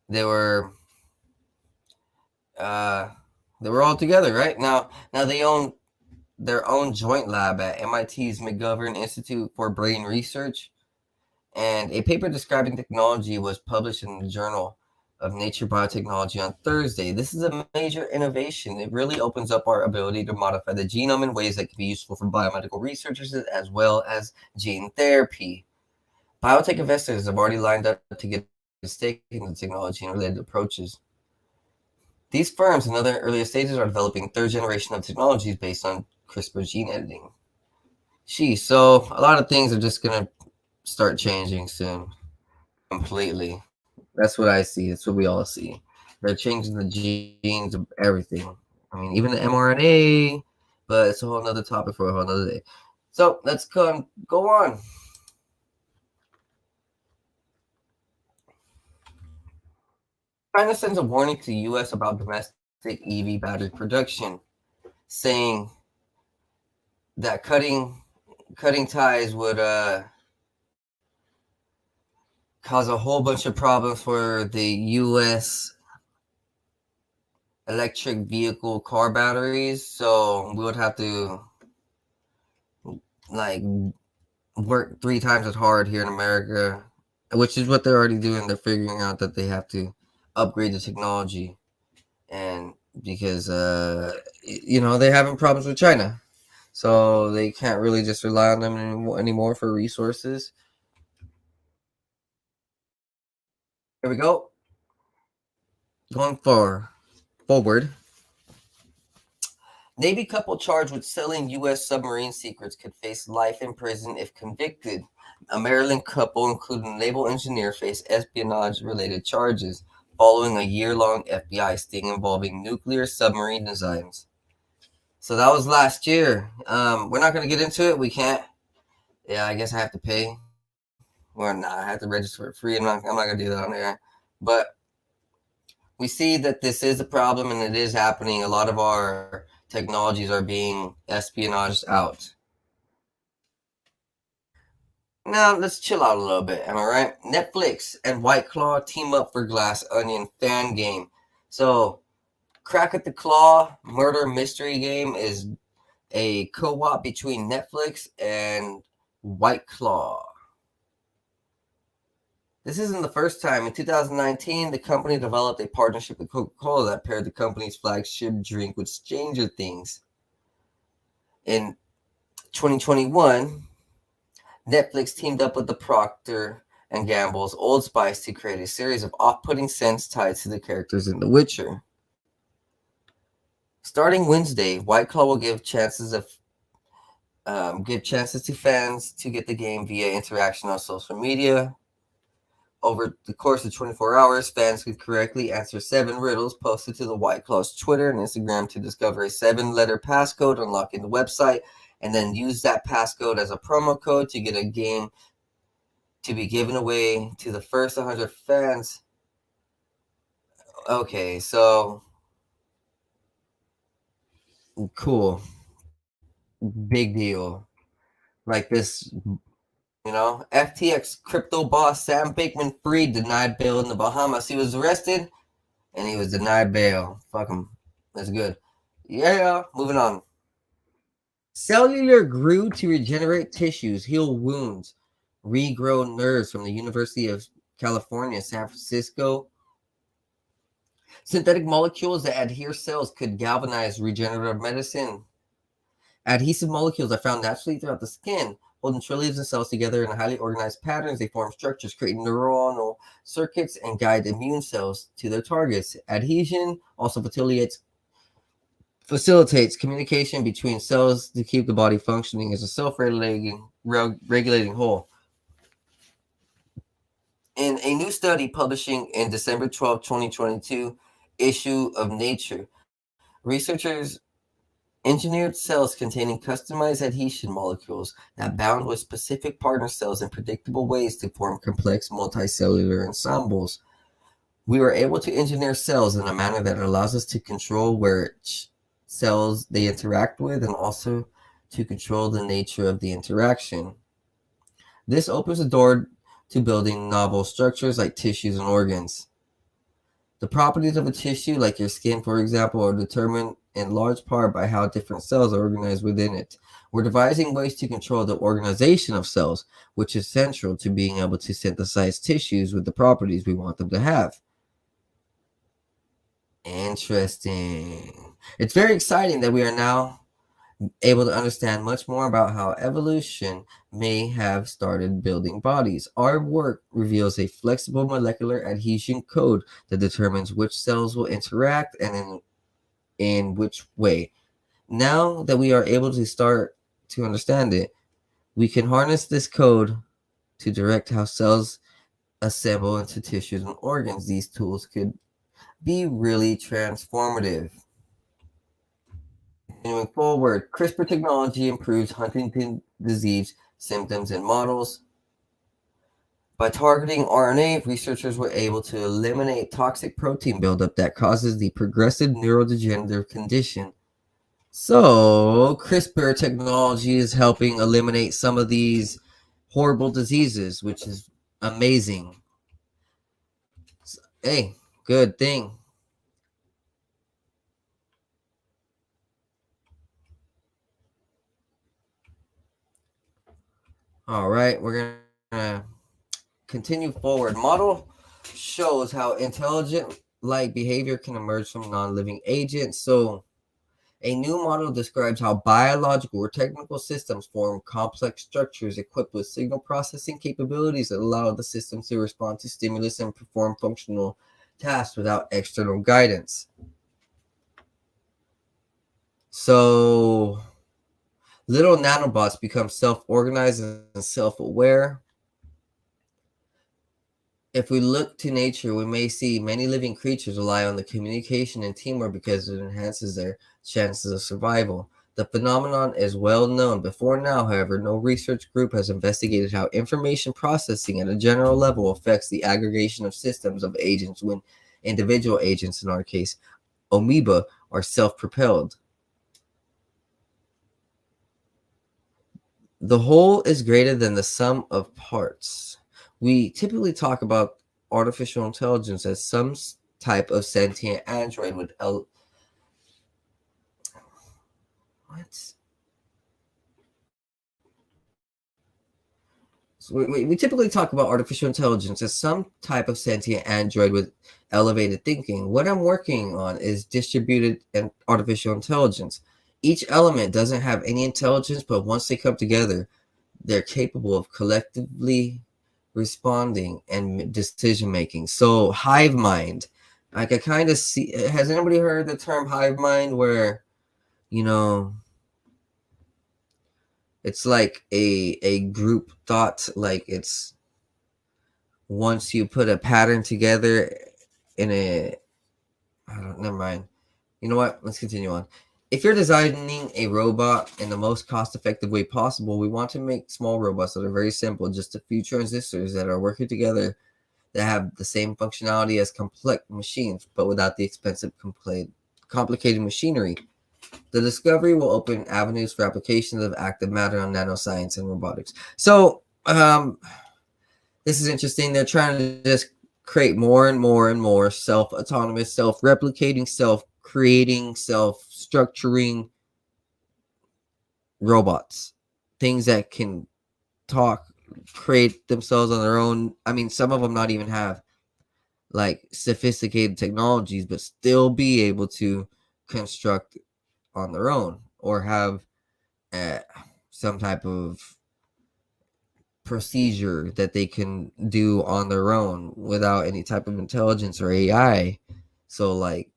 They were all together, right? Now they own their own joint lab at MIT's McGovern Institute for Brain Research, and a paper describing technology was published in the Journal of Nature Biotechnology on Thursday. This is a major innovation. It really opens up our ability to modify the genome in ways that can be useful for biomedical researchers as well as gene therapy. Biotech investors have already lined up to get a stake in the technology and related approaches. These firms in other earlier stages are developing third generation of technologies based on CRISPR gene editing. So a lot of things are just going to start changing soon. Completely. That's what I see. That's what we all see. They're changing the genes of everything. I mean, even the mRNA, but it's a whole other topic for a whole other day. So let's go on. China sends a warning to the U.S. about domestic EV battery production, saying that cutting ties would cause a whole bunch of problems for the U.S. electric vehicle car batteries. So we would have to work 3 times as hard here in America, which is what they're already doing. They're figuring out that they have to upgrade the technology, and because they're having problems with China, so they can't really just rely on them anymore for resources. Here we go. Going forward, Navy couple charged with selling U.S. submarine secrets could face life in prison if convicted. A Maryland couple, including a naval engineer, faced espionage-related charges following a year-long FBI sting involving nuclear submarine designs. So that was last year. We're not going to get into it. We can't. Yeah, I guess I have to pay. Well, nah, I have to register for free. I'm not going to do that on there. But we see that this is a problem, and it is happening. A lot of our technologies are being espionaged out. Now, let's chill out a little bit. Am I right? Netflix and White Claw team up for Glass Onion fan game. So, Crack at the Claw murder mystery game is a co-op between Netflix and White Claw. This isn't the first time. In 2019, the company developed a partnership with Coca-Cola that paired the company's flagship drink with Stranger Things. In 2021, Netflix teamed up with the Procter & Gamble's Old Spice to create a series of off-putting scents tied to the characters in The Witcher. Starting Wednesday, White Claw will give chances to fans to get the game via interaction on social media. Over the course of 24 hours, fans could correctly answer 7 riddles posted to the White Claw's Twitter and Instagram to discover a 7-letter passcode unlocking the website, and then use that passcode as a promo code to get a game to be given away to the first 100 fans. Okay, so cool. Big deal. Like this, FTX crypto boss Sam Bankman-Fried denied bail in the Bahamas. He was arrested and he was denied bail. Fuck him. That's good. Yeah, moving on. Cellular glue to regenerate tissues, heal wounds, regrow nerves from the University of California, San Francisco. Synthetic molecules that adhere cells could galvanize regenerative medicine. Adhesive molecules are found naturally throughout the skin, holding trillions of cells together in highly organized patterns. They form structures, creating neuronal circuits, and guide immune cells to their targets. Adhesion also facilitates communication between cells to keep the body functioning as a self-regulating whole. In a new study publishing in December 12, 2022, issue of Nature, researchers engineered cells containing customized adhesion molecules that bound with specific partner cells in predictable ways to form complex multicellular ensembles. We were able to engineer cells in a manner that allows us to control which cells they interact with and also to control the nature of the interaction. This opens the door to building novel structures like tissues and organs. The properties of a tissue, like your skin, for example, are determined in large part by how different cells are organized within it. We're devising ways to control the organization of cells, which is central to being able to synthesize tissues with the properties we want them to have. Interesting. It's very exciting that we are now able to understand much more about how evolution may have started building bodies. Our work reveals a flexible molecular adhesion code that determines which cells will interact and in which way. Now that we are able to start to understand it, we can harness this code to direct how cells assemble into tissues and organs. These tools could be really transformative. Continuing forward, CRISPR technology improves Huntington disease symptoms in models. By targeting RNA, researchers were able to eliminate toxic protein buildup that causes the progressive neurodegenerative condition. So, CRISPR technology is helping eliminate some of these horrible diseases, which is amazing. Hey, good thing. All right, we're gonna continue forward. Model shows how intelligent like behavior can emerge from non-living agents. So a new model describes how biological or technical systems form complex structures equipped with signal processing capabilities that allow the systems to respond to stimulus and perform functional tasks without external guidance. So little nanobots become self-organized and self-aware. If we look to nature, we may see many living creatures rely on the communication and teamwork because it enhances their chances of survival. The phenomenon is well known. Before now, however, no research group has investigated how information processing at a general level affects the aggregation of systems of agents when individual agents, in our case, amoeba, are self-propelled. The whole is greater than the sum of parts. We typically talk about artificial intelligence as some type of sentient android with what? So we typically talk about artificial intelligence as some type of sentient android with elevated thinking. What I'm working on is distributed and artificial intelligence. Each element doesn't have any intelligence, but once they come together, they're capable of collectively responding and decision making. So hive mind, like I kind of see. Has anybody heard the term hive mind, where it's like a group thought? Like it's once you put a pattern together in never mind. You know what? Let's continue on. If you're designing a robot in the most cost-effective way possible, we want to make small robots that are very simple, just a few transistors that are working together that have the same functionality as complex machines, but without the expensive, complicated machinery. The discovery will open avenues for applications of active matter on nanoscience and robotics. So, this is interesting. They're trying to just create more and more and more self-autonomous, self-replicating, self-creating, self-structuring robots. Things that can talk, create themselves on their own. I mean, some of them not even have like sophisticated technologies, but still be able to construct on their own or have some type of procedure that they can do on their own without any type of intelligence or AI. So like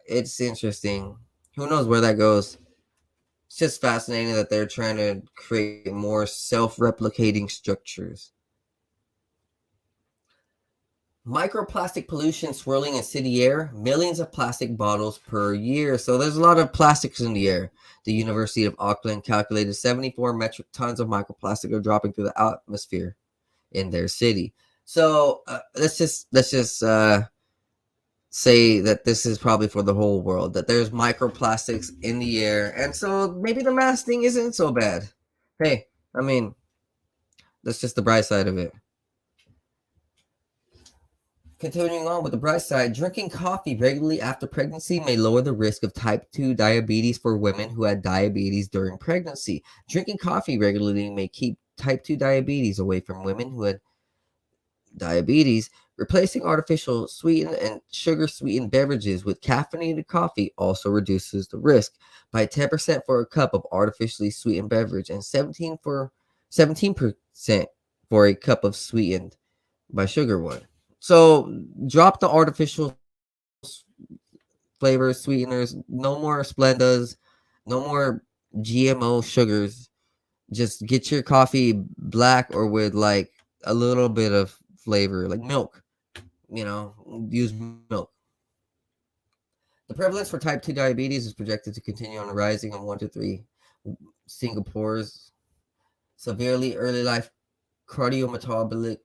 it's interesting. Who knows where that goes? It's just fascinating that they're trying to create more self-replicating structures. Microplastic pollution swirling in city air, millions of plastic bottles per year. So there's a lot of plastics in the air. The University of Auckland calculated 74 metric tons of microplastic are dropping through the atmosphere in their city. So let's just say that this is probably for the whole world, that there's microplastics in the air. And so maybe the mask thing isn't so bad. Hey, I mean, that's just the bright side of it. Continuing on with the bright side, drinking coffee regularly after pregnancy may lower the risk of type 2 diabetes for women who had diabetes during pregnancy. Drinking coffee regularly may keep type 2 diabetes away from women who had diabetes. Replacing artificial sweetened and sugar sweetened beverages with caffeinated coffee also reduces the risk by 10% for a cup of artificially sweetened beverage and 17% for a cup of sweetened by sugar one. So drop the artificial flavors, sweeteners, no more Splendas, no more GMO sugars. Just get your coffee black or with like a little bit of flavor, like milk. Use milk. The prevalence for type 2 diabetes is projected to continue on rising in 1 to 3 Singapore's severely early life cardiometabolic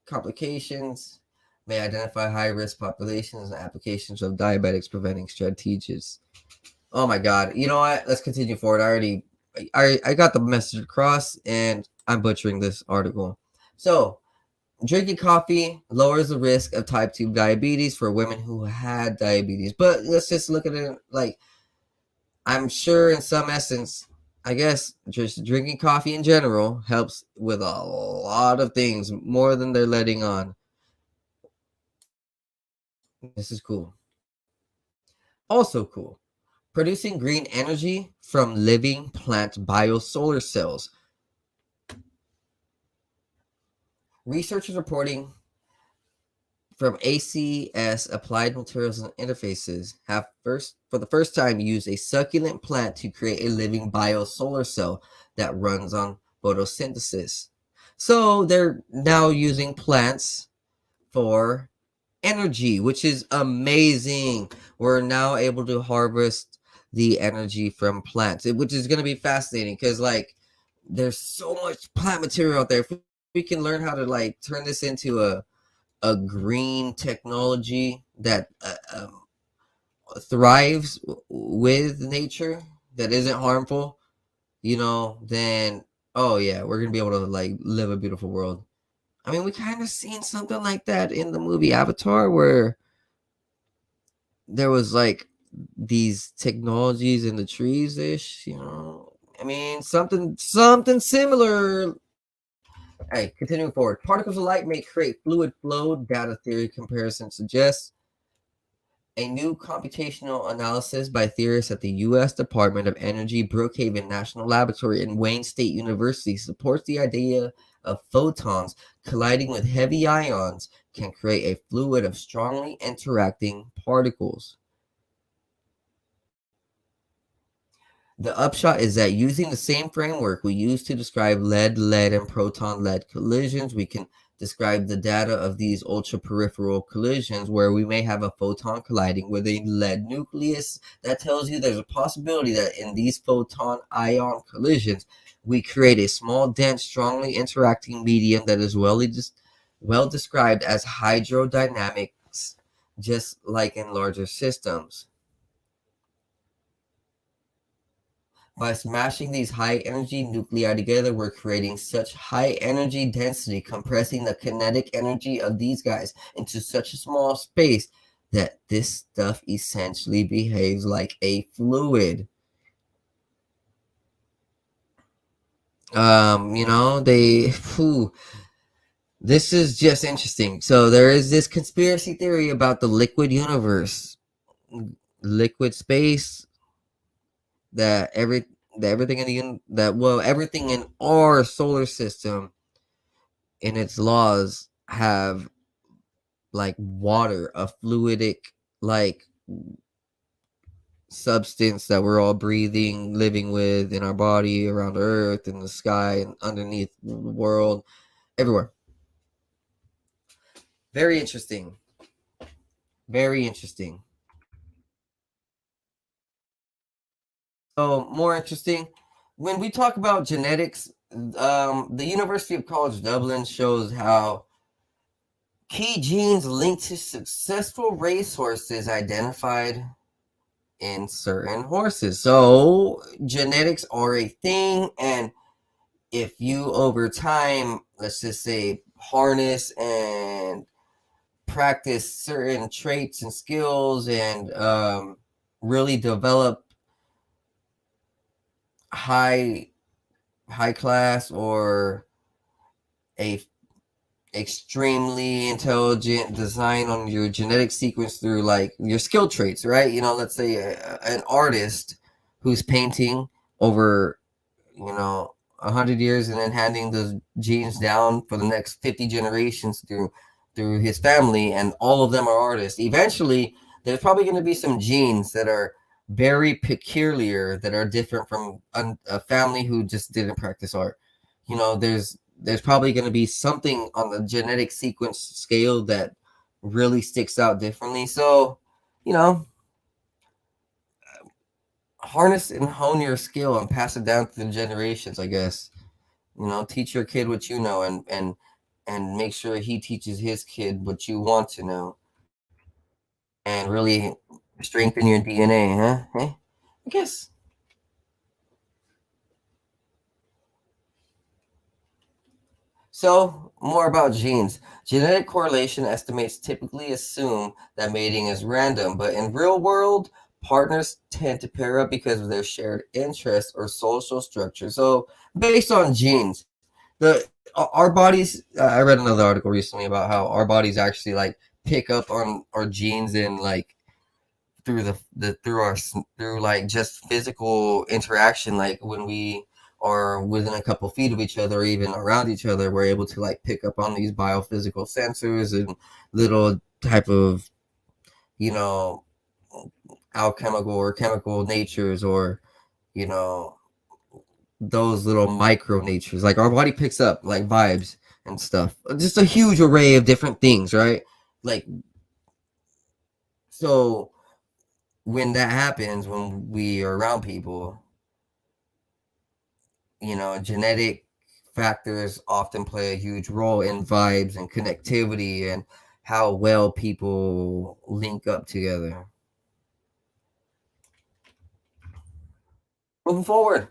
complications may identify high-risk populations and applications of diabetics preventing strategies. Oh my God. You know what? Let's continue forward. I got the message across and I'm butchering this article. So, drinking coffee lowers the risk of type 2 diabetes for women who had diabetes. But let's just look at it like, I'm sure in some essence, I guess just drinking coffee in general helps with a lot of things more than they're letting on. This is cool. Also cool. Producing green energy from living plant biosolar cells. Researchers reporting from ACS Applied Materials and Interfaces have for the first time used a succulent plant to create a living biosolar cell that runs on photosynthesis. So they're now using plants for energy, which is amazing. We're now able to harvest the energy from plants, which is going to be fascinating because like there's so much plant material out there. If we can learn how to like turn this into a green technology that thrives with nature, that isn't harmful, then oh yeah, we're gonna be able to like live a beautiful world. I mean, we kind of seen something like that in the movie Avatar, where there was like these technologies in the trees ish, I mean, something similar. Hey, continuing forward. Particles of light may create fluid flow, data theory comparison suggests. A new computational analysis by theorists at the U.S. Department of Energy Brookhaven National Laboratory and Wayne State University supports the idea of photons colliding with heavy ions can create a fluid of strongly interacting particles. The upshot is that using the same framework we use to describe lead, and proton-lead collisions, we can describe the data of these ultra-peripheral collisions where we may have a photon colliding with a lead nucleus. That tells you there's a possibility that in these photon-ion collisions, we create a small, dense, strongly interacting medium that is well described as hydrodynamics, just like in larger systems. By smashing these high-energy nuclei together, we're creating such high-energy density, compressing the kinetic energy of these guys into such a small space that this stuff essentially behaves like a fluid. This is just interesting. So there is this conspiracy theory about the liquid universe, liquid space, that everything in our solar system in its laws have like water, a fluidic like substance that we're all breathing, living with in our body, around Earth, in the sky, and underneath the world, everywhere. Very interesting. Very interesting. So more interesting, when we talk about genetics, the University of College Dublin shows how key genes linked to successful racehorses identified in certain horses. So genetics are a thing, and if you over time, let's just say, harness and practice certain traits and skills and really develop high class or a extremely intelligent design on your genetic sequence through like your skill traits, right? Let's say an artist who's painting over 100 years and then handing those genes down for the next 50 generations through his family, and all of them are artists. Eventually there's probably going to be some genes that are very peculiar, that are different from a family who just didn't practice art. There's probably going to be something on the genetic sequence scale that really sticks out differently. So harness and hone your skill and pass it down to the generations, I guess. Teach your kid what you know, and make sure he teaches his kid what you want to know, and really strengthen your DNA, huh? Hey, I guess. So, more about genes. Genetic correlation estimates typically assume that mating is random, but in real world, partners tend to pair up because of their shared interests or social structure. So, based on genes, our bodies. I read another article recently about how our bodies actually like pick up on our genes and like through like just physical interaction, like when we are within a couple feet of each other or even around each other, we're able to like pick up on these biophysical sensors and little type of alchemical or chemical natures, or those little micro natures. Like our body picks up like vibes and stuff, just a huge array of different things, right? Like, so when that happens, when we are around people, genetic factors often play a huge role in vibes and connectivity and how well people link up together. Moving forward,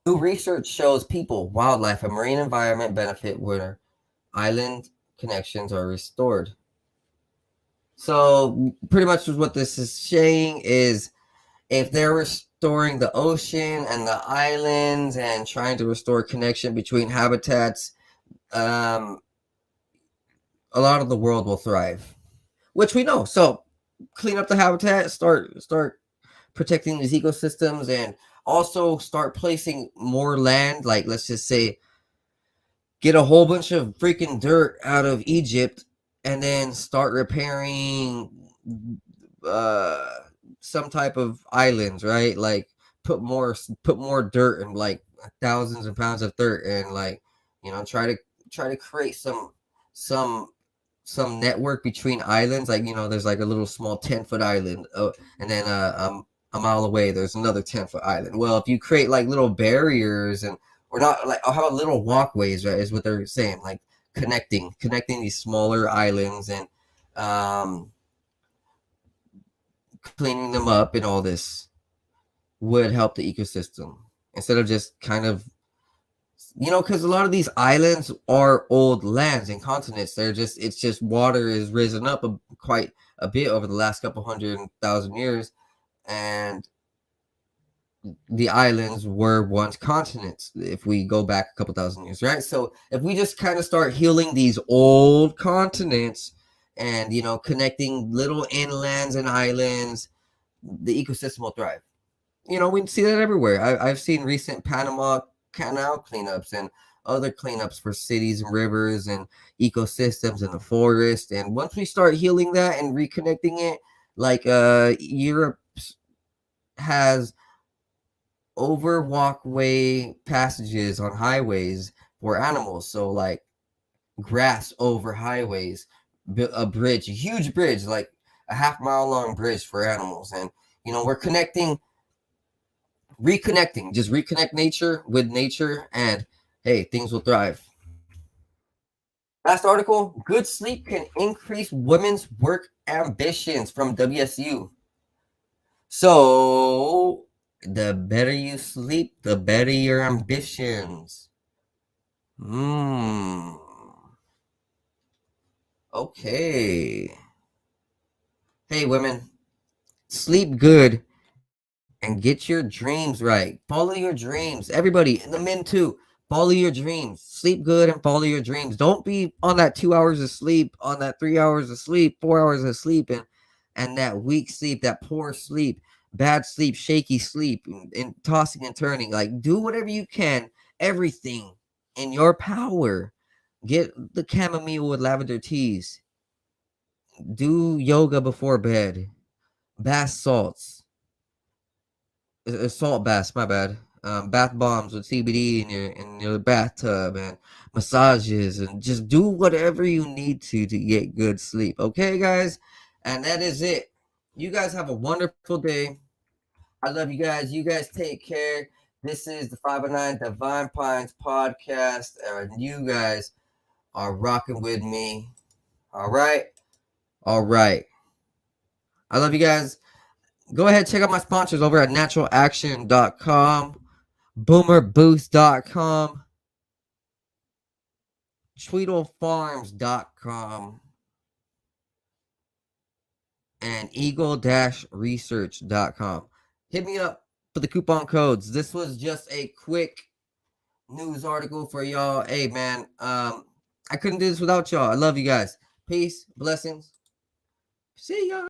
new research shows people, wildlife, and marine environment benefit where island connections are restored. So pretty much what this is saying is, if they're restoring the ocean and the islands and trying to restore connection between habitats, a lot of the world will thrive, which we know. So clean up the habitat, start protecting these ecosystems, and also start placing more land. Like, let's just say, get a whole bunch of freaking dirt out of Egypt and then start repairing some type of islands, right? Like put more dirt and like thousands of pounds of dirt, and like try to create some network between islands. Like there's like a little small 10-foot island, and then a mile away there's another 10-foot island. Well, if you create like little barriers, and or not, like, how about little walkways, right, is what they're saying, like connecting these smaller islands, and cleaning them up and all this would help the ecosystem, instead of just kind of, because a lot of these islands are old lands and continents. It's just water has risen up quite a bit over the last couple 100,000 years, and the islands were once continents if we go back a couple thousand years, right? So if we just kind of start healing these old continents and connecting little inlands and islands, the ecosystem will thrive. We see that everywhere. I've seen recent Panama Canal cleanups and other cleanups for cities and rivers and ecosystems in the forest. And once we start healing that and reconnecting it, like Europe has over walkway passages on highways for animals. So like grass over highways, a bridge, a huge bridge, like a half-mile long bridge for animals. And we're reconnecting, just reconnect nature with nature, and hey, things will thrive. Last article: good sleep can increase women's work ambitions, from WSU. So the better you sleep, the better your ambitions. Okay, Okay. Hey, women, sleep good and get your dreams right. Follow your dreams. Everybody, and the men too. Follow your dreams. Sleep good and follow your dreams. Don't be on that 2 hours of sleep, on that 3 hours of sleep, 4 hours of sleep, and that weak sleep, that poor sleep, bad sleep, shaky sleep, and tossing and turning. Like, do whatever you can, everything in your power. Get the chamomile with lavender teas. Do yoga before bed. Bath salts. Salt baths, my bad. Bath bombs with CBD in your bathtub, and massages, and just do whatever you need to get good sleep. Okay, guys? And that is it. You guys have a wonderful day. I love you guys. You guys take care. This is the 509 Divine Pines podcast, and you guys are rocking with me. All right? All right. I love you guys. Go ahead, check out my sponsors over at naturalaction.com, boomerboost.com, tweedlefarms.com, and eagle-research.com. Hit me up for the coupon codes. This was just a quick news article for y'all. Hey, man, I couldn't do this without y'all. I love you guys. Peace, blessings. See y'all.